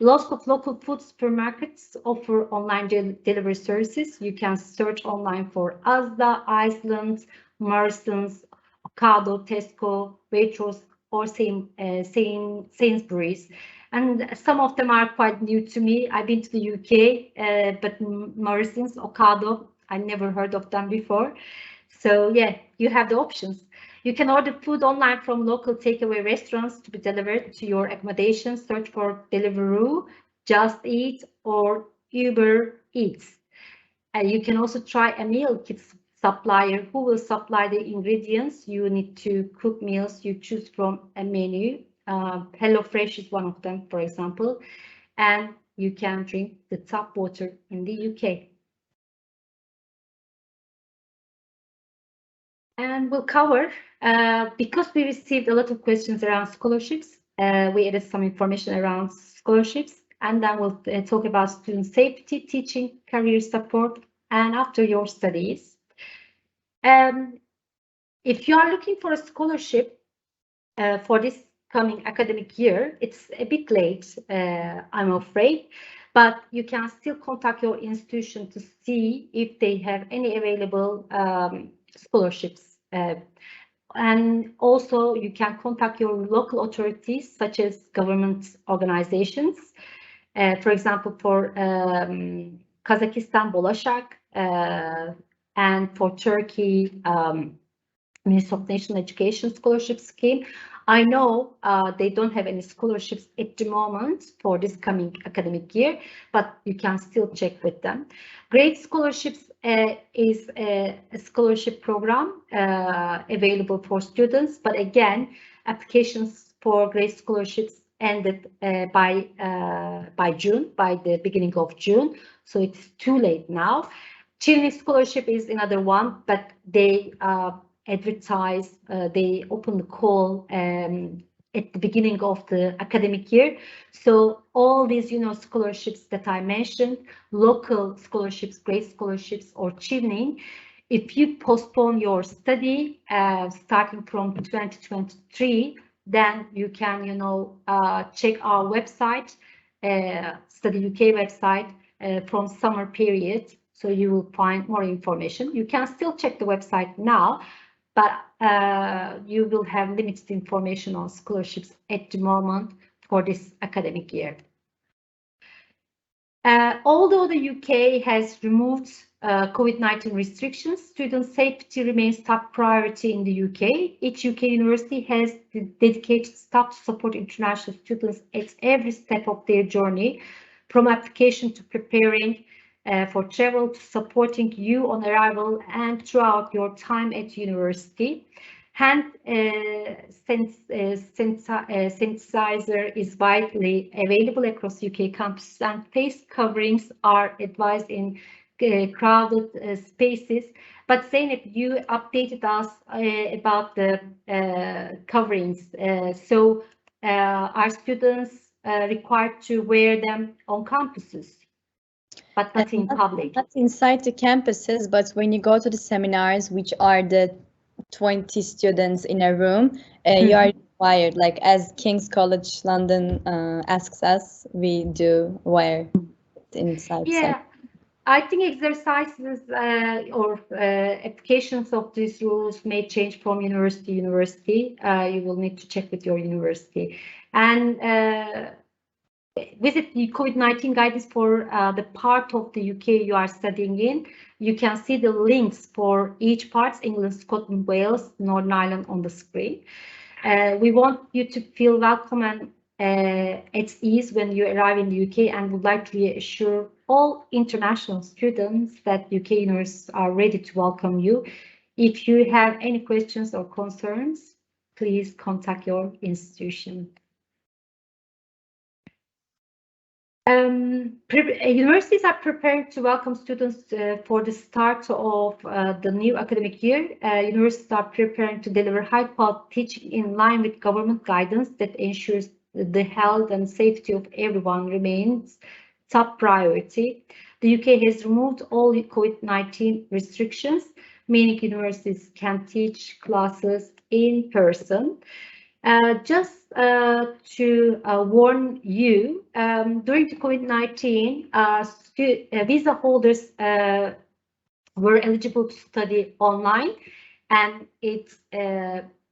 Lots of local food supermarkets offer online delivery services. You can search online for Asda, Iceland, Morrison's, Ocado, Tesco, Waitrose, or Sainsbury's. And some of them are quite new to me. I've been to the UK, but Morrison's, Ocado, I never heard of them before. So yeah, you have the options. You can order food online from local takeaway restaurants to be delivered to your accommodation. Search for Deliveroo, Just Eat, or Uber Eats. And you can also try a meal kit supplier who will supply the ingredients you need to cook meals you choose from a menu. HelloFresh is one of them, for example. And you can drink the tap water in the UK. And we'll cover, because we received a lot of questions around scholarships, we added some information around scholarships, and then we'll talk about student safety, teaching, career support, and after your studies. If you are looking for a scholarship for this coming academic year, it's a bit late, I'm afraid. but you can still contact your institution to see if they have any available scholarships. And also you can contact your local authorities, such as government organizations. For example, for Kazakhstan, Bolashak, and for Turkey, Ministry of National Education Scholarship Scheme. I know they don't have any scholarships at the moment for this coming academic year, but you can still check with them. Great Scholarships is a scholarship program available for students, but again, applications for Great Scholarships ended by June, by the beginning of June, so it's too late now. Chile Scholarship is another one, but they advertise, they open the call at the beginning of the academic year. So all these, scholarships that I mentioned, local scholarships, Great Scholarships, or Chile, if you postpone your study starting from 2023, then you can, check our website, Study UK website from summer period. So you will find more information. You can still check the website now, but you will have limited information on scholarships at the moment for this academic year. Although the UK has removed COVID-19 restrictions, student safety remains top priority in the UK. Each UK university has dedicated staff to support international students at every step of their journey, from application to preparing for travel to supporting you on arrival and throughout your time at university. Hand sanitizer is widely available across UK campuses, and face coverings are advised in crowded spaces. But Zeynep, you updated us about the coverings. So are students required to wear them on campuses, but not in public? Not inside the campuses, but when you go to the seminars, which are the 20 students in a room, you are required, like as King's College London asks us, we do wear it inside. Yeah, I think exercises or applications of these rules may change from university to university. You will need to check with your university. And visit the COVID-19 guidance for the part of the UK you are studying in. You can see the links for each part, England, Scotland, Wales, Northern Ireland, on the screen. We want you to feel welcome and at ease when you arrive in the UK, and would like to reassure all international students that UK universities are ready to welcome you. If you have any questions or concerns, please contact your institution. Universities are prepared to welcome students for the start of the new academic year. Universities are preparing to deliver high-quality teaching in line with government guidance that ensures the health and safety of everyone remains top priority. The UK has removed all COVID-19 restrictions, meaning universities can teach classes in person. Just to warn you, during the COVID-19, visa holders were eligible to study online, and it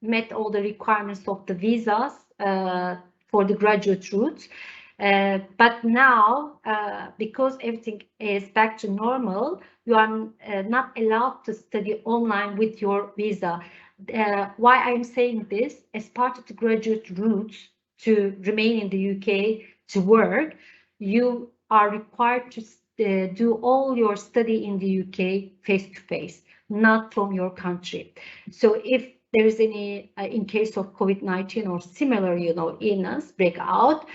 met all the requirements of the visas for the graduate route. But now, because everything is back to normal, you are not allowed to study online with your visa. Why I'm saying this, as part of the graduate route to remain in the UK to work, you are required to do all your study in the UK face-to-face, not from your country. So if there is any, in case of COVID-19 or similar, illness breakout,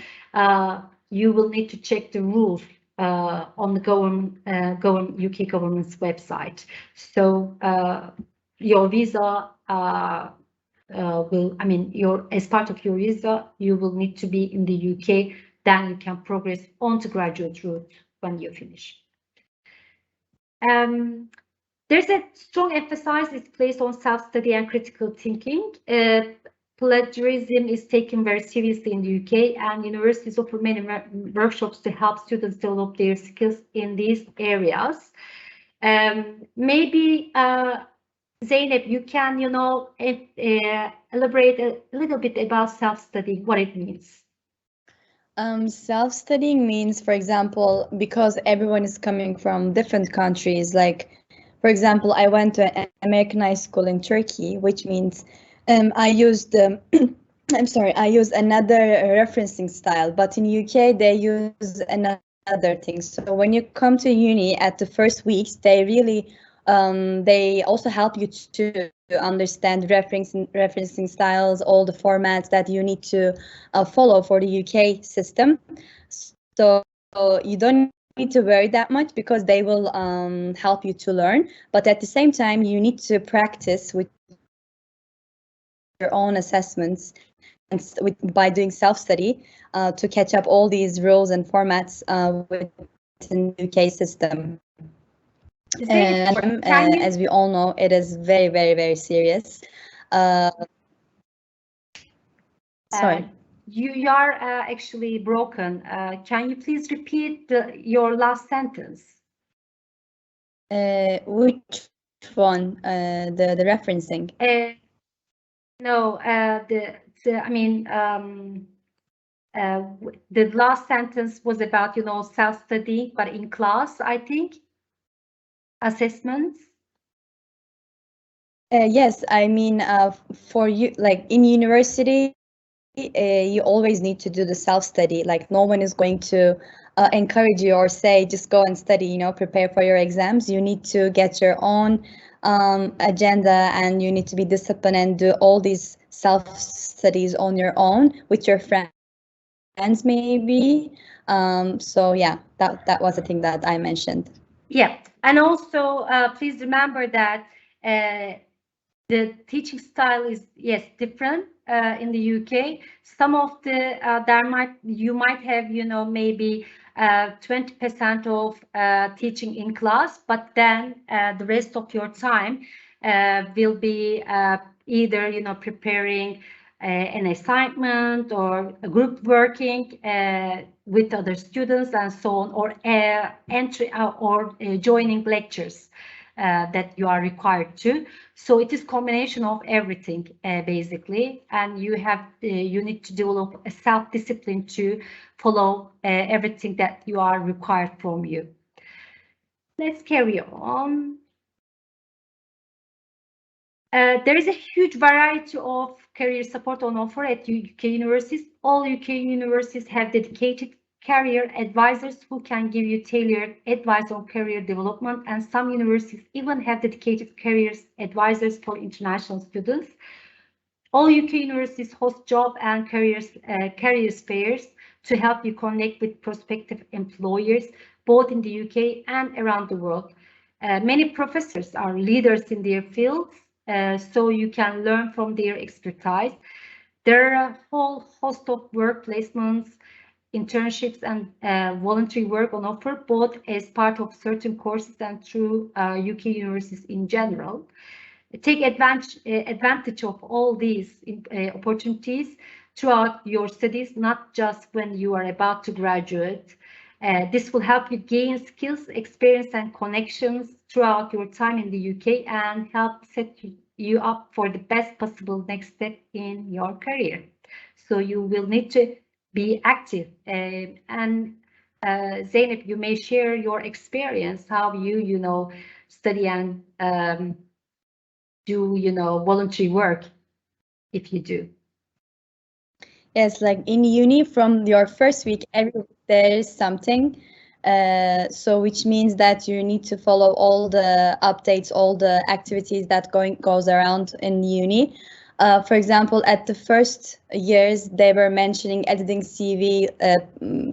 you will need to check the rules on the UK government's website. So your visa as part of your visa, you will need to be in the UK. Then you can progress on to graduate route when you finish. There's a strong emphasis is placed on self-study and critical thinking. plagiarism is taken very seriously in the UK, and universities offer many workshops to help students develop their skills in these areas. Maybe Zeynep, you can, elaborate a little bit about self-study, what it means. Self-studying means, for example, because everyone is coming from different countries, like, for example, I went to an Americanized school in Turkey, which means I used, I'm sorry, I use another referencing style, but in UK they use another thing. So when you come to uni at the first weeks, they really, they also help you to understand referencing styles, all the formats that you need to follow for the UK system. So you don't need to worry that much because they will help you to learn. But at the same time, you need to practice with your own assessments and by doing self-study to catch up all these rules and formats within the UK system. And as we all know, it is very, very, very serious. Sorry. You are actually broken. Can you please repeat your last sentence? Which one? The referencing? No, I mean, the last sentence was about, self-study, but in class, I think. Assessments. Yes, I mean, for you, like in university, you always need to do the self-study. Like no one is going to encourage you or say, just go and study, prepare for your exams. You need to get your own agenda, and you need to be disciplined and do all these self-studies on your own with your friends maybe. So yeah, that was the thing that I mentioned. Yeah, and also please remember that the teaching style is, yes, different in the UK. Some of the you might have, maybe 20% of teaching in class, but then the rest of your time will be either, preparing an assignment or a group working with other students and so on, or entry or joining lectures that you are required to. So it is combination of everything basically, and you need to develop a self-discipline to follow everything that you are required from you. Let's carry on. There is a huge variety of career support on offer at UK universities. All UK universities have dedicated career advisors who can give you tailored advice on career development, and some universities even have dedicated careers advisors for international students. All UK universities host job and career fairs to help you connect with prospective employers, both in the UK and around the world. Many professors are leaders in their fields, so you can learn from their expertise. There are a whole host of work placements, internships, and voluntary work on offer, both as part of certain courses and through UK universities in general. Take advantage of all these opportunities throughout your studies, not just when you are about to graduate. This will help you gain skills, experience, and connections throughout your time in the UK and help set you up for the best possible next step in your career. So you will need to be active. And Zeynep, you may share your experience, how you study and do voluntary work if you do. Yes, like in uni, from your first week, every week there is something. So which means that you need to follow all the updates, all the activities that goes around in uni. For example, at the first years, they were mentioning editing CV,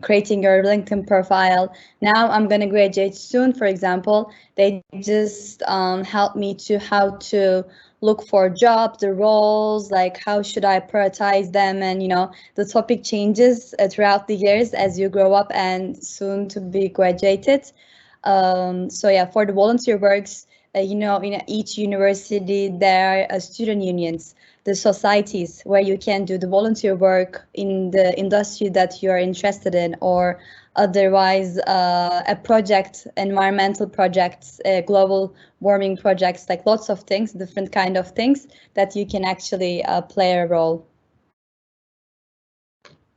creating your LinkedIn profile. Now I'm going to graduate soon, for example. They just help me to how to look for jobs, the roles, like how should I prioritize them, and the topic changes throughout the years as you grow up and soon to be graduated. So yeah, for the volunteer works, in each university there are student unions, the societies where you can do the volunteer work in the industry that you are interested in, or otherwise a project, environmental projects, global warming projects, like lots of things, different kind of things that you can actually play a role.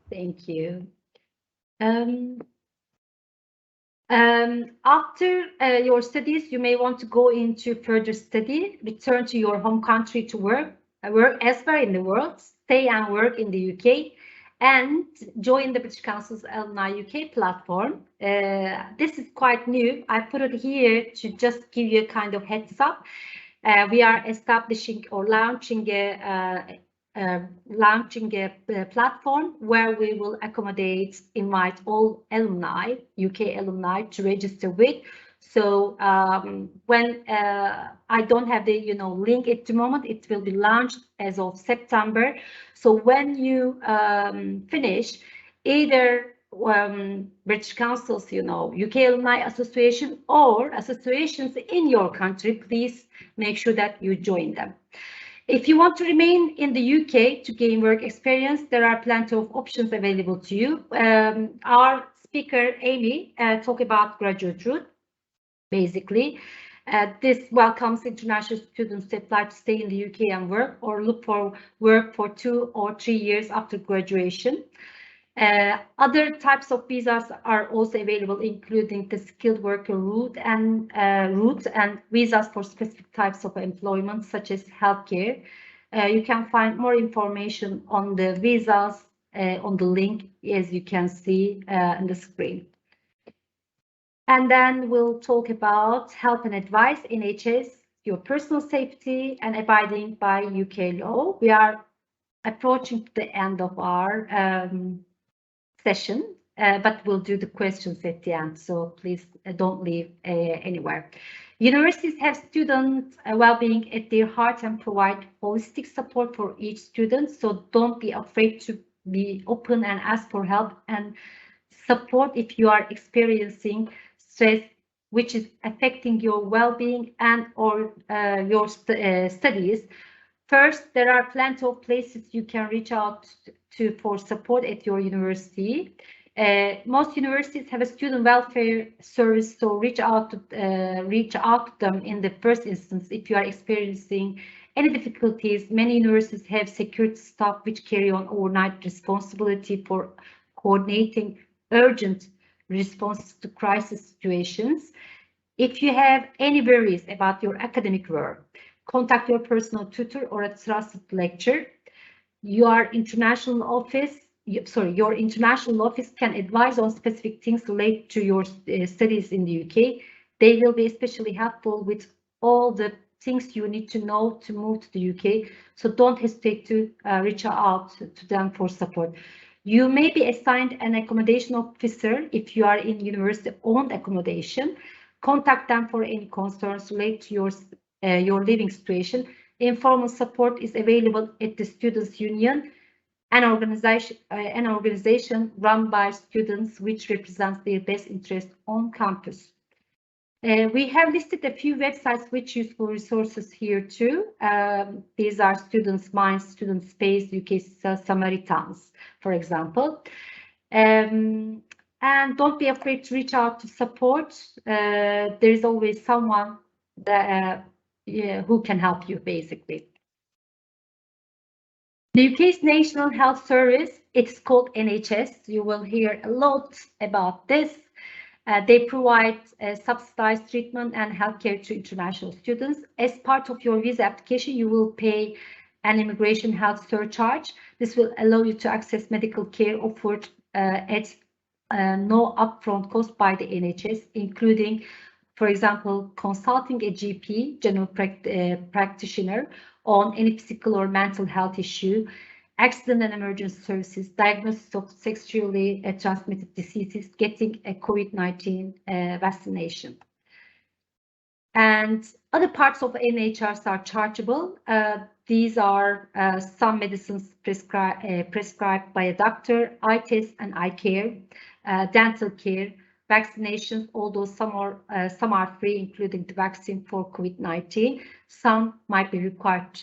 Thank you. After your studies, you may want to go into further study, return to your home country to work elsewhere in the world, stay and work in the UK, and join the British Council's Alumni UK platform. This is quite new. I put it here to just give you a kind of heads up. We are establishing or launching a platform where we will invite all alumni, UK alumni, to register with. So when I don't have the link at the moment, it will be launched as of September. So when you finish, either British Council's UK Alumni Association or associations in your country, please make sure that you join them. If you want to remain in the UK to gain work experience, there are plenty of options available to you. Our speaker, Amy, talk about graduate route. Basically, this welcomes international students to apply to stay in the UK and work, or look for work for 2 or 3 years after graduation. Other types of visas are also available, including the skilled worker route and visas for specific types of employment, such as healthcare. You can find more information on the visas on the link, as you can see on the screen. And then we'll talk about help and advice, NHS, your personal safety, and abiding by UK law. We are approaching the end of our session, but we'll do the questions at the end, so please don't leave anywhere. Universities have student well-being at their heart and provide holistic support for each student, so don't be afraid to be open and ask for help and support if you are experiencing stress which is affecting your well-being and or your studies. First, there are plenty of places you can reach out to for support at your university. Most universities have a student welfare service, so reach out to them in the first instance if you are experiencing any difficulties. Many universities have security staff which carry on overnight responsibility for coordinating urgent responses to crisis situations. If you have any worries about your academic work, contact your personal tutor or a trusted lecturer. Your international office can advise on specific things related to your studies in the UK. They will be especially helpful with all the things you need to know to move to the UK. So don't hesitate to reach out to them for support. You may be assigned an accommodation officer if you are in university-owned accommodation. Contact them for any concerns related to your living situation. Informal support is available at the Students' Union, an organization run by students which represents their best interest on campus. We have listed a few websites with useful resources here too. These are Students' Minds, Student Space, UK Samaritans, for example. And don't be afraid to reach out to support. There is always someone that who can help you, basically. The UK's National Health Service, it's called NHS. You will hear a lot about this. They provide subsidized treatment and healthcare to international students. As part of your visa application, you will pay an immigration health surcharge. This will allow you to access medical care offered at no upfront cost by the NHS, including, for example, consulting a GP, general practitioner, on any physical or mental health issue, accident and emergency services, diagnosis of sexually transmitted diseases, getting a COVID-19 vaccination. And other parts of NHS are chargeable. These are some medicines prescribed by a doctor, eye tests and eye care, dental care, vaccinations, although some are free, including the vaccine for COVID-19. Some might be required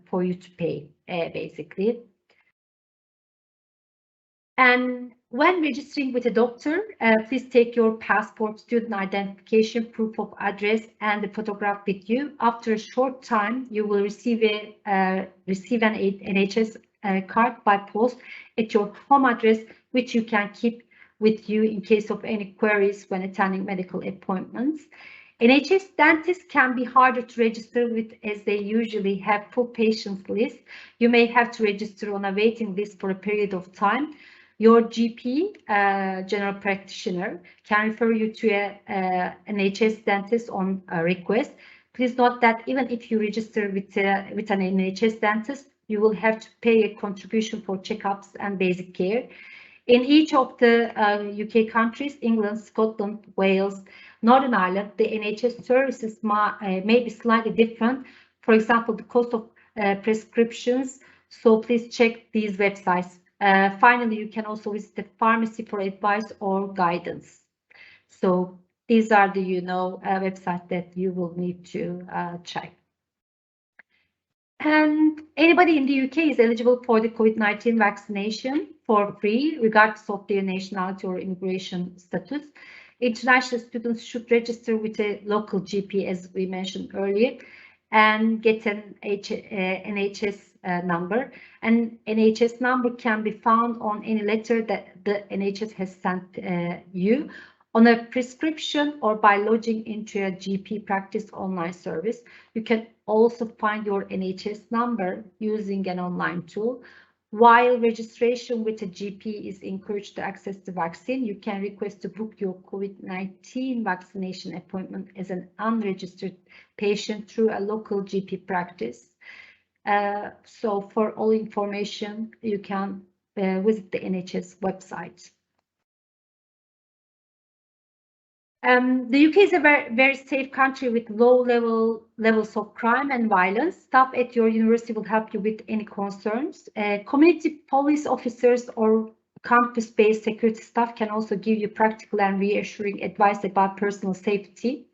for you to pay, basically. And when registering with a doctor, please take your passport, student identification, proof of address, and the photograph with you. After a short time, you will receive an NHS card by post at your home address, which you can keep with you in case of any queries when attending medical appointments. NHS dentists can be harder to register with as they usually have full patients list. You may have to register on a waiting list for a period of time. Your GP, general practitioner, can refer you to an NHS dentist on a request. Please note that even if you register with an NHS dentist, you will have to pay a contribution for checkups and basic care. In each of the UK countries, England, Scotland, Wales, Northern Ireland, the NHS services may be slightly different. For example, the cost of prescriptions. So please check these websites. Finally, you can also visit the pharmacy for advice or guidance. So these are the, websites that you will need to check. And anybody in the UK is eligible for the COVID-19 vaccination for free, regardless of their nationality or immigration status. International students should register with a local GP, as we mentioned earlier, and get an NHS number. And NHS number can be found on any letter that the NHS has sent you, on a prescription, or by logging into a GP practice online service. You can also find your NHS number using an online tool. While registration with a GP is encouraged to access the vaccine, you can request to book your COVID-19 vaccination appointment as an unregistered patient through a local GP practice. So for all information, you can visit the NHS website. The UK is a very safe country with low levels of crime and violence. Staff at your university will help you with any concerns. Community police officers or campus-based security staff can also give you practical and reassuring advice about personal safety.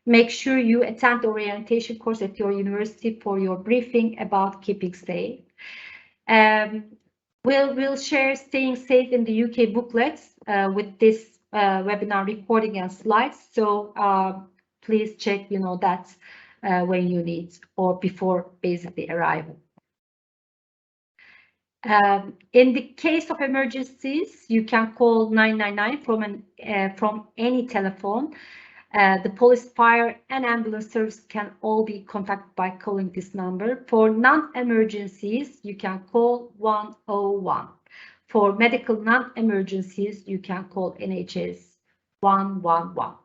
Make sure you attend the orientation course at your university for your briefing about keeping safe. We'll share Staying Safe in the UK booklets with this webinar recording and slides. So please check, that when you need, or before basically arrival. In the case of emergencies, you can call 999 from any telephone. The police, fire, and ambulance service can all be contacted by calling this number. For non-emergencies, you can call 101. For medical non-emergencies, you can call NHS 111.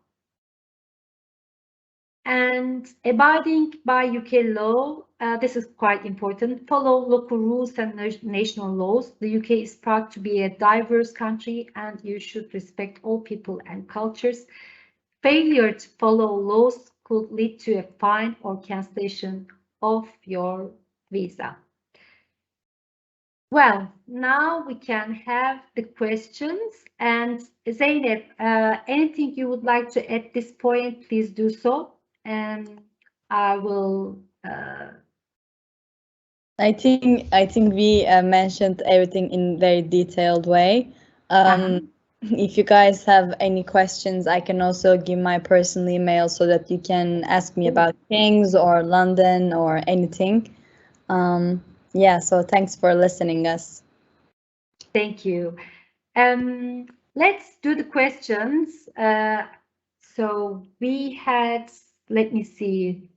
And abiding by UK law, this is quite important. Follow local rules and national laws. The UK is proud to be a diverse country, and you should respect all people and cultures. Failure to follow laws could lead to a fine or cancellation of your visa. Well, now we can have the questions. And Zeynep, anything you would like to add at this point, please do so. And I will. I think we mentioned everything in very detailed way. If you guys have any questions, I can also give my personal email so that you can ask me about Kings or London or anything. Yeah, so thanks for listening us. Thank you. Let's do the questions. So we had, let me see.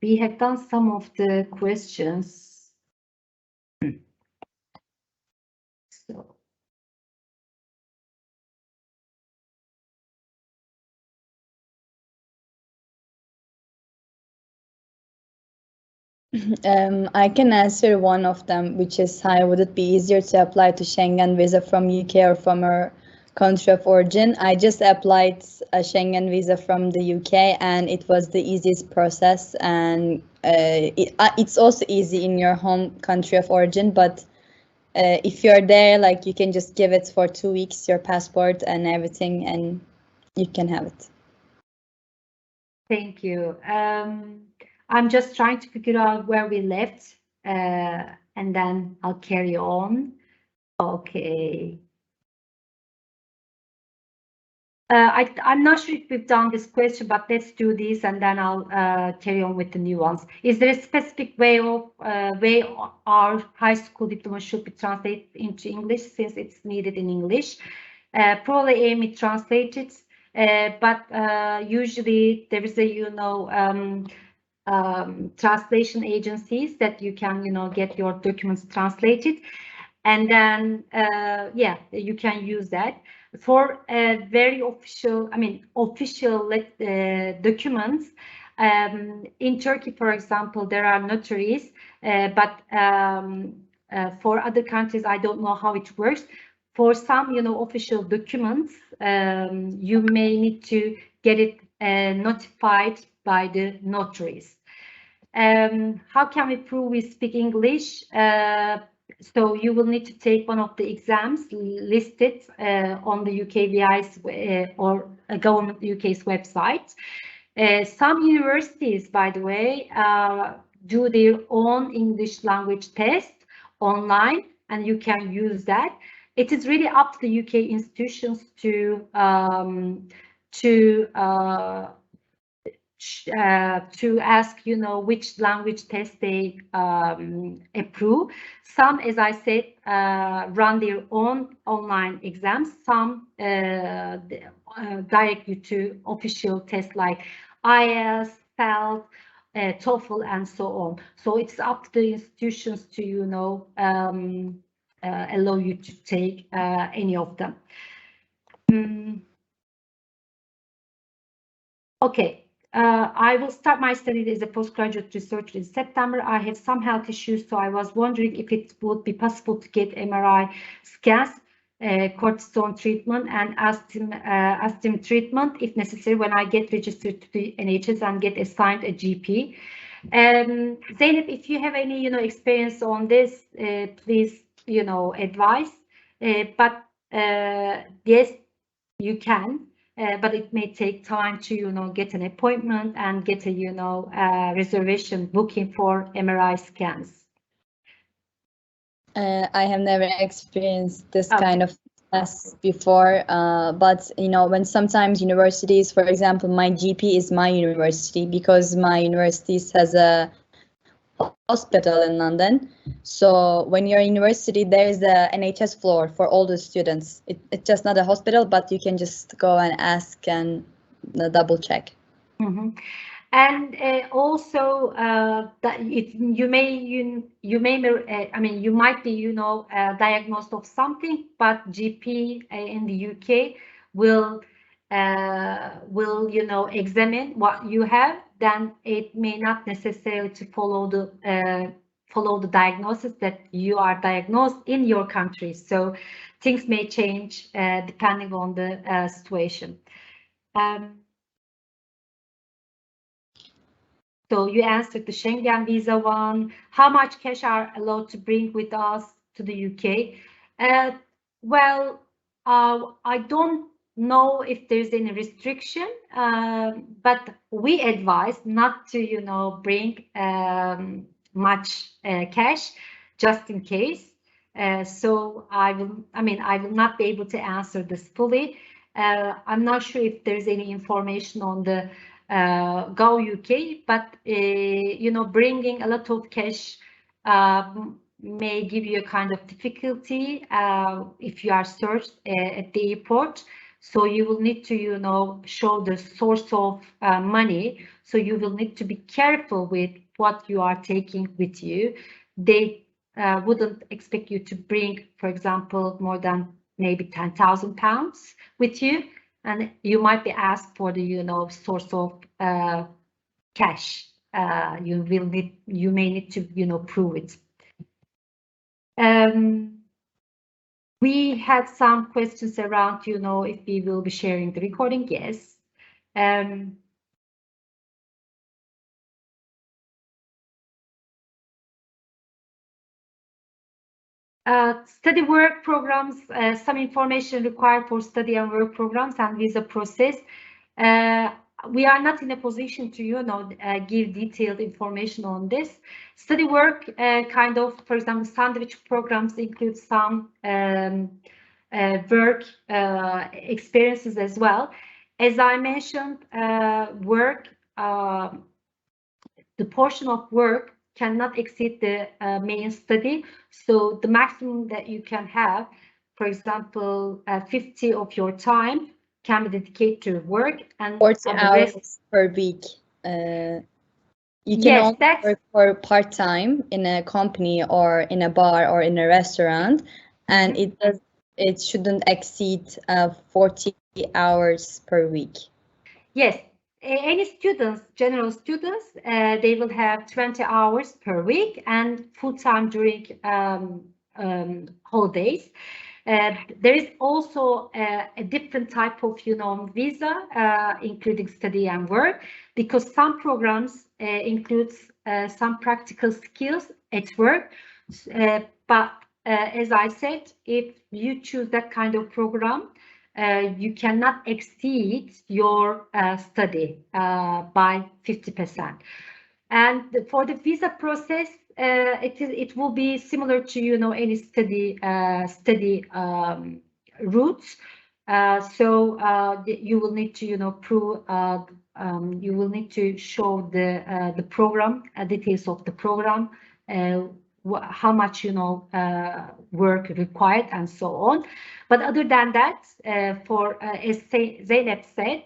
We have done some of the questions. So. I can answer one of them, which is, hi, would it be easier to apply to Schengen Visa from UK or from our country of origin? I just applied a Schengen Visa from the UK, and it was the easiest process, and it's also easy in your home country of origin, but if you're there, like you can just give it for 2 weeks, your passport and everything, and you can have it. Thank you. I'm just trying to figure out where we left, and then I'll carry on. Okay. I'm not sure if we've done this question, but let's do this and then I'll carry on with the new ones. Is there a specific way our high school diploma should be translated into English since it's needed in English? Probably Amy translated, but usually there is a translation agencies that you can get your documents translated, and then yeah, you can use that for very official, official documents. In Turkey, for example, there are notaries, but for other countries, I don't know how it works. For some, official documents, you may need to get it notified by the notaries. How can we prove we speak English? So you will need to take one of the exams listed on the UKVI's or government UK's website. Some universities, by the way, do their own English language test online, and you can use that. It is really up to the UK institutions to ask, which language test they approve. Some, as I said, run their own online exams. Some direct you to official tests like IELTS, FELT, TOEFL, and so on. So it's up to the institutions to, allow you to take any of them. Okay. I will start my study as a postgraduate researcher in September. I have some health issues, so I was wondering if it would be possible to get MRI scans, cortisone treatment, and asthma treatment if necessary when I get registered to the NHS and get assigned a GP. Zeynep, if you have any, experience on this, please, advise. But yes, you can. But it may take time to get an appointment and get a reservation booking for MRI scans. I have never experienced this kind of test before, but when sometimes universities, for example, my GP is my university because my university has a hospital in London. So when you're in university, there is the NHS floor for all the students. It's just not a hospital, but you can just go and ask and double check. Mm-hmm. And also that you might be diagnosed of something, but GP in the UK will examine what you have. Then it may not necessarily to follow the diagnosis that you are diagnosed in your country. So things may change depending on the situation. So you answered the Schengen Visa one. How much cash are allowed to bring with us to the UK? Well, I don't know if there's any restriction, but we advise not to, bring much cash just in case. So I will not be able to answer this fully. I'm not sure if there's any information on the Go UK, but bringing a lot of cash may give you a kind of difficulty if you are searched at the airport. So you will need to show the source of money. So you will need to be careful with what you are taking with you. They wouldn't expect you to bring, for example, more than maybe £10,000 with you. And you might be asked for the, source of cash. You may need to, prove it. We had some questions around, if we will be sharing the recording. Yes. Study work programs, some information required for study and work programs and visa process. We are not in a position to, give detailed information on this. Study work, for example, sandwich programs include some work experiences as well. As I mentioned, work, the portion of work cannot exceed the main study. So the maximum that you can have, for example, 50 of your time can be dedicated to work, and 40 and hours per week. You can yes, only work for part-time in a company or in a bar or in a restaurant, and it shouldn't exceed 40 hours per week. Yes, any students, general students, they will have 20 hours per week and full-time during holidays. There is also a different type of, visa, including study and work, because some programs includes some practical skills at work. But as I said, if you choose that kind of program, you cannot exceed your study by 50%. And for the visa process, it will be similar to any study routes. So you will need to prove. You will need to show the program, details of the program, how much work required, and so on. But other than that, as Zeynep said,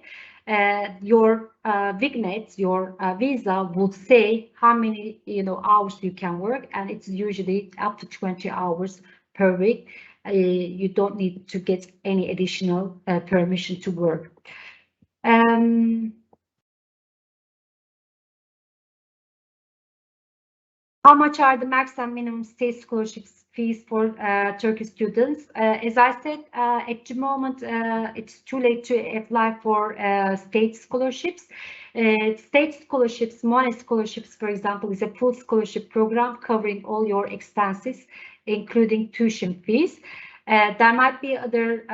your vignet, your visa would say how many hours you can work, and it's usually up to 20 hours per week. You don't need to get any additional permission to work. How much are the max and minimum state scholarships fees for Turkish students? As I said, at the moment, it's too late to apply for state scholarships. State scholarships, money scholarships, for example, is a full scholarship program covering all your expenses, including tuition fees. There might be other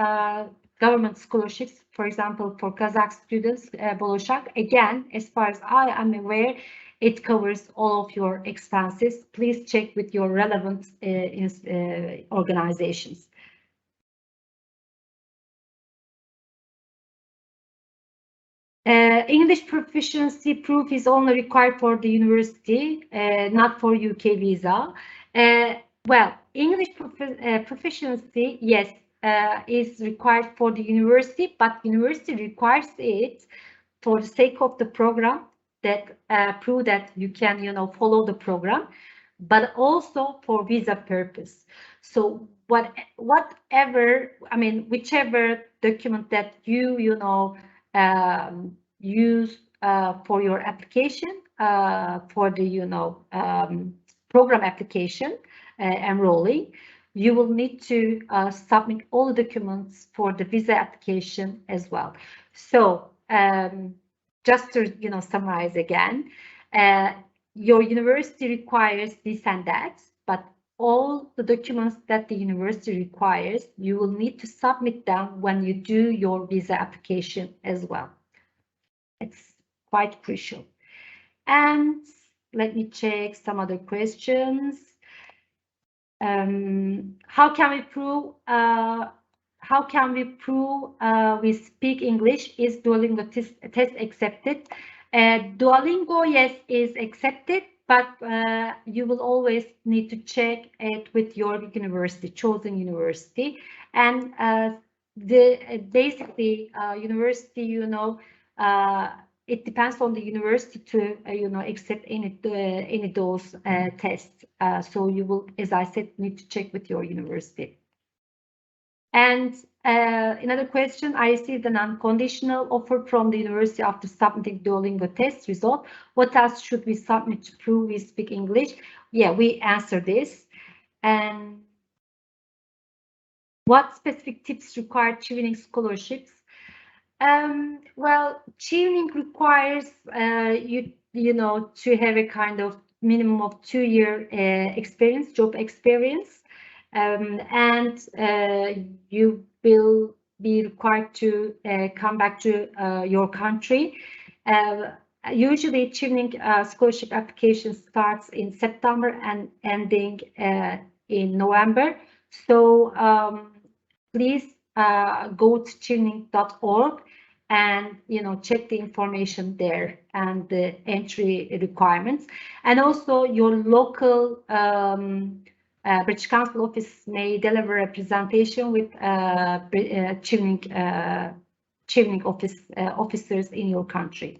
government scholarships, for example, for Kazakh students, Bolshak. Again, as far as I am aware, it covers all of your expenses. Please check with your relevant organizations. English proficiency proof is only required for the university, not for UK visa. Well, English proficiency, yes, is required for the university, but university requires it for the sake of the program, that prove that you can, follow the program, but also for visa purpose. So whichever document that you, use for your application, for the, program application, enrolling, you will need to submit all the documents for the visa application as well. So just to summarize again, your university requires this and that, but all the documents that the university requires, you will need to submit them when you do your visa application as well. It's quite crucial. And let me check some other questions. How can we prove we speak English? Is Duolingo test accepted? Duolingo, yes, is accepted, but you will always need to check it with your university, chosen university, and basically university, it depends on the university to accept any of those tests. So you will, as I said, need to check with your university. And another question, I received an unconditional offer from the university after submitting Duolingo test result. What else should we submit to prove we speak English? Yeah, we answered this. And what specific tips require Chile scholarships? Well, Chile requires you to have a kind of minimum of 2-year experience, job experience. and you will be required to come back to your country. Usually, Chile scholarship application starts in September and ending in November. So please go to chilling.org and check the information there and the entry requirements, and also your local British Council office may deliver a presentation with Chilling officers in your country.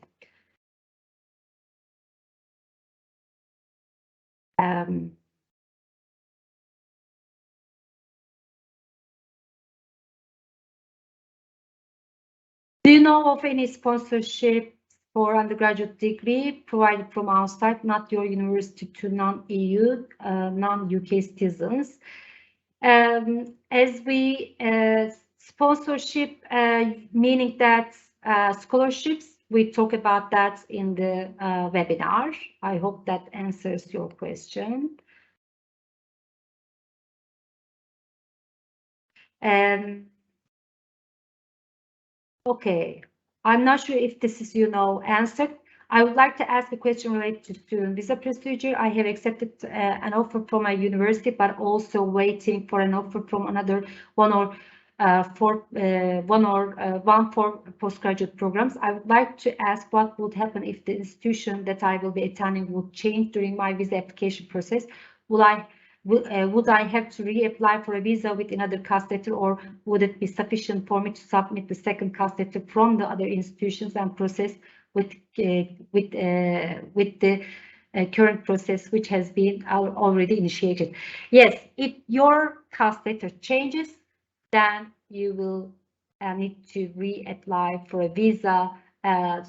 Do you know of any sponsorship for undergraduate degree provided from outside, not your university, to non-EU, non-UK citizens? As we sponsorship, meaning that scholarships, we talk about that in the webinar. I hope that answers your question. Okay, I'm not sure if this is, answered. I would like to ask a question related to student visa procedure. I have accepted an offer from a university, but also waiting for an offer from another one for postgraduate programs. I would like to ask what would happen if the institution that I will be attending would change during my visa application process. Would I have to reapply for a visa with another Cas Letter, or would it be sufficient for me to submit the second Cas Letter from the other institutions and process with the current process which has been already initiated? Yes, if your Cas Letter changes, then you will need to reapply for a visa.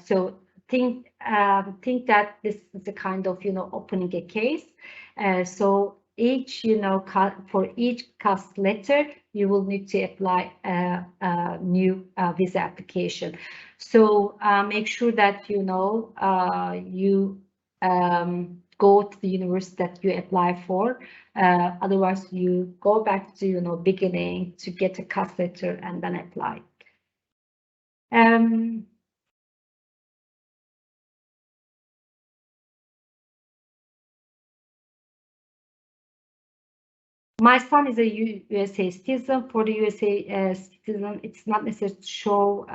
So think that this is a kind of opening a case. So each for each Cas Letter you will need to apply a new visa application. So make sure that you go to the university that you apply for. Otherwise you go back to beginning to get a Cas Letter and then apply. My son is a USA citizen. For the USA citizen, it's not necessary to show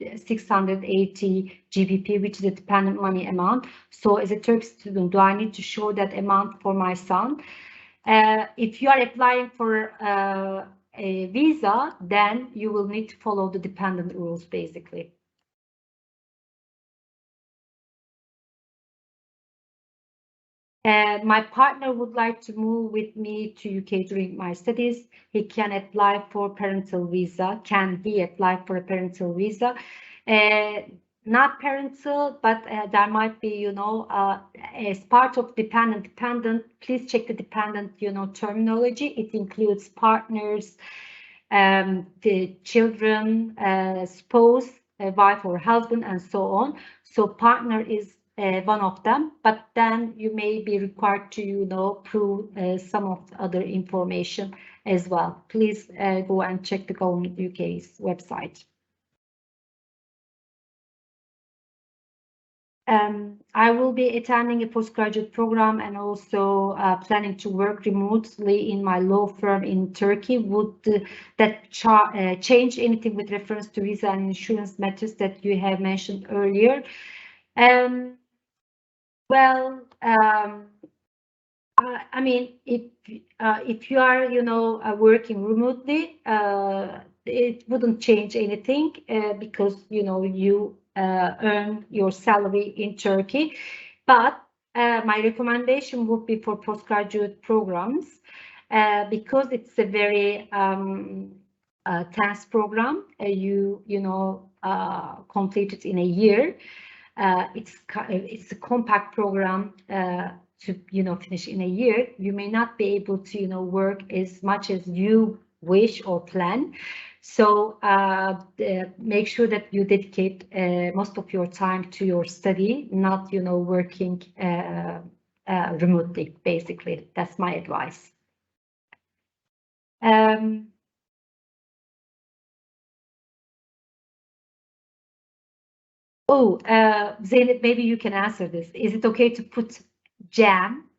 680 GBP, which is a dependent money amount. So as a Turkish student, do I need to show that amount for my son? If you are applying for a visa, then you will need to follow the dependent rules, basically. My partner would like to move with me to UK during my studies. He can apply for parental visa. Can he apply for a parental visa? Not parental, but there might be, as part of dependent. Please check the dependent, terminology. It includes partners, the children, spouse, wife or husband, and so on. So partner is one of them, but then you may be required to prove some of the other information as well. Please go and check the Government UK's website. I will be attending a postgraduate program and also planning to work remotely in my law firm in Turkey. Would that change anything with reference to visa and insurance matters that you have mentioned earlier? Well, I mean, if you are working remotely, it wouldn't change anything because you earn your salary in Turkey. But my recommendation would be for postgraduate programs because it's a very tense program. You complete it in a year. It's a compact program to finish in a year. You may not be able to work as much as you wish or plan. So make sure that you dedicate most of your time to your study, not working remotely. Basically, that's my advice. Zeynep, maybe you can answer this. Is it okay to put jam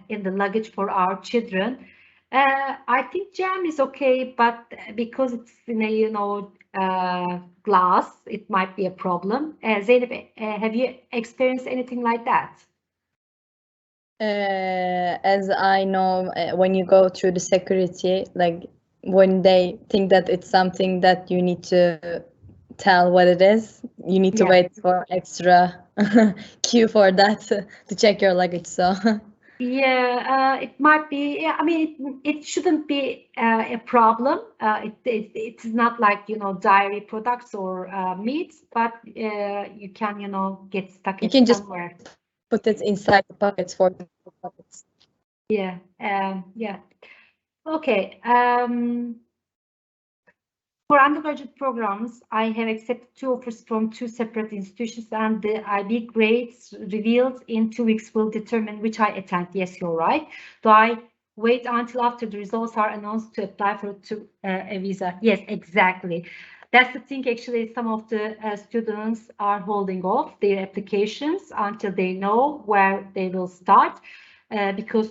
in the luggage for our children? I think jam is okay, but because it's in a glass, it might be a problem. Zeynep, have you experienced anything like that? As I know, when you go through the security, like when they think that it's something that you need to tell what it is, you need to wait for extra queue for that to check your luggage. So yeah, it might be. Yeah, I mean, it shouldn't be a problem. It's not like dairy products or meats, but you can get stuck you can just somewhere. put it inside the pockets for the pockets. Yeah. Yeah. Okay. For undergraduate programs, I have accepted 2 offers from 2 separate institutions, and the IB grades revealed in 2 weeks will determine which I attend. Yes, you're right. Do I wait until after the results are announced to apply for a visa? Yes, exactly. That's the thing. Actually, some of the students are holding off their applications until they know where they will start, because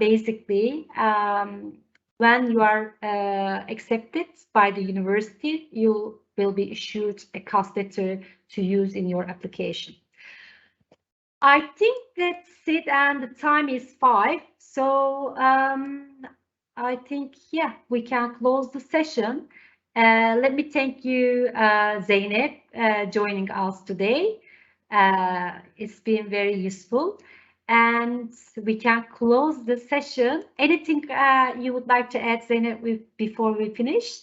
basically, when you are accepted by the university, you will be issued a Cas Letter to use in your application. I think that's it, and the time is 5. So I think, yeah, we can close the session. Let me thank you, Zeynep, joining us today. It's been very useful. And we can close the session. Anything you would like to add, Zeynep, before we finish?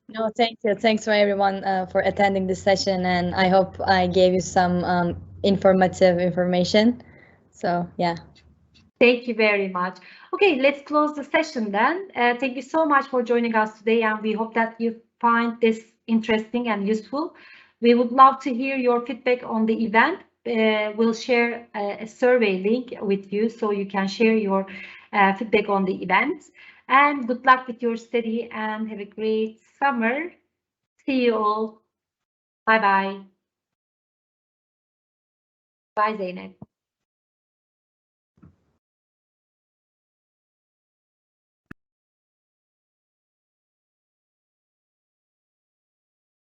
No, thank you. Thanks for everyone for attending this session, and I hope I gave you some informative information. So, yeah. Thank you very much. Okay, let's close the session then. Thank you so much for joining us today, and we hope that you find this interesting and useful. We would love to hear your feedback on the event. We'll share a survey link with you so you can share your feedback on the event. And good luck with your study and have a great summer. See you all. Bye-bye. Bye, Zeynep.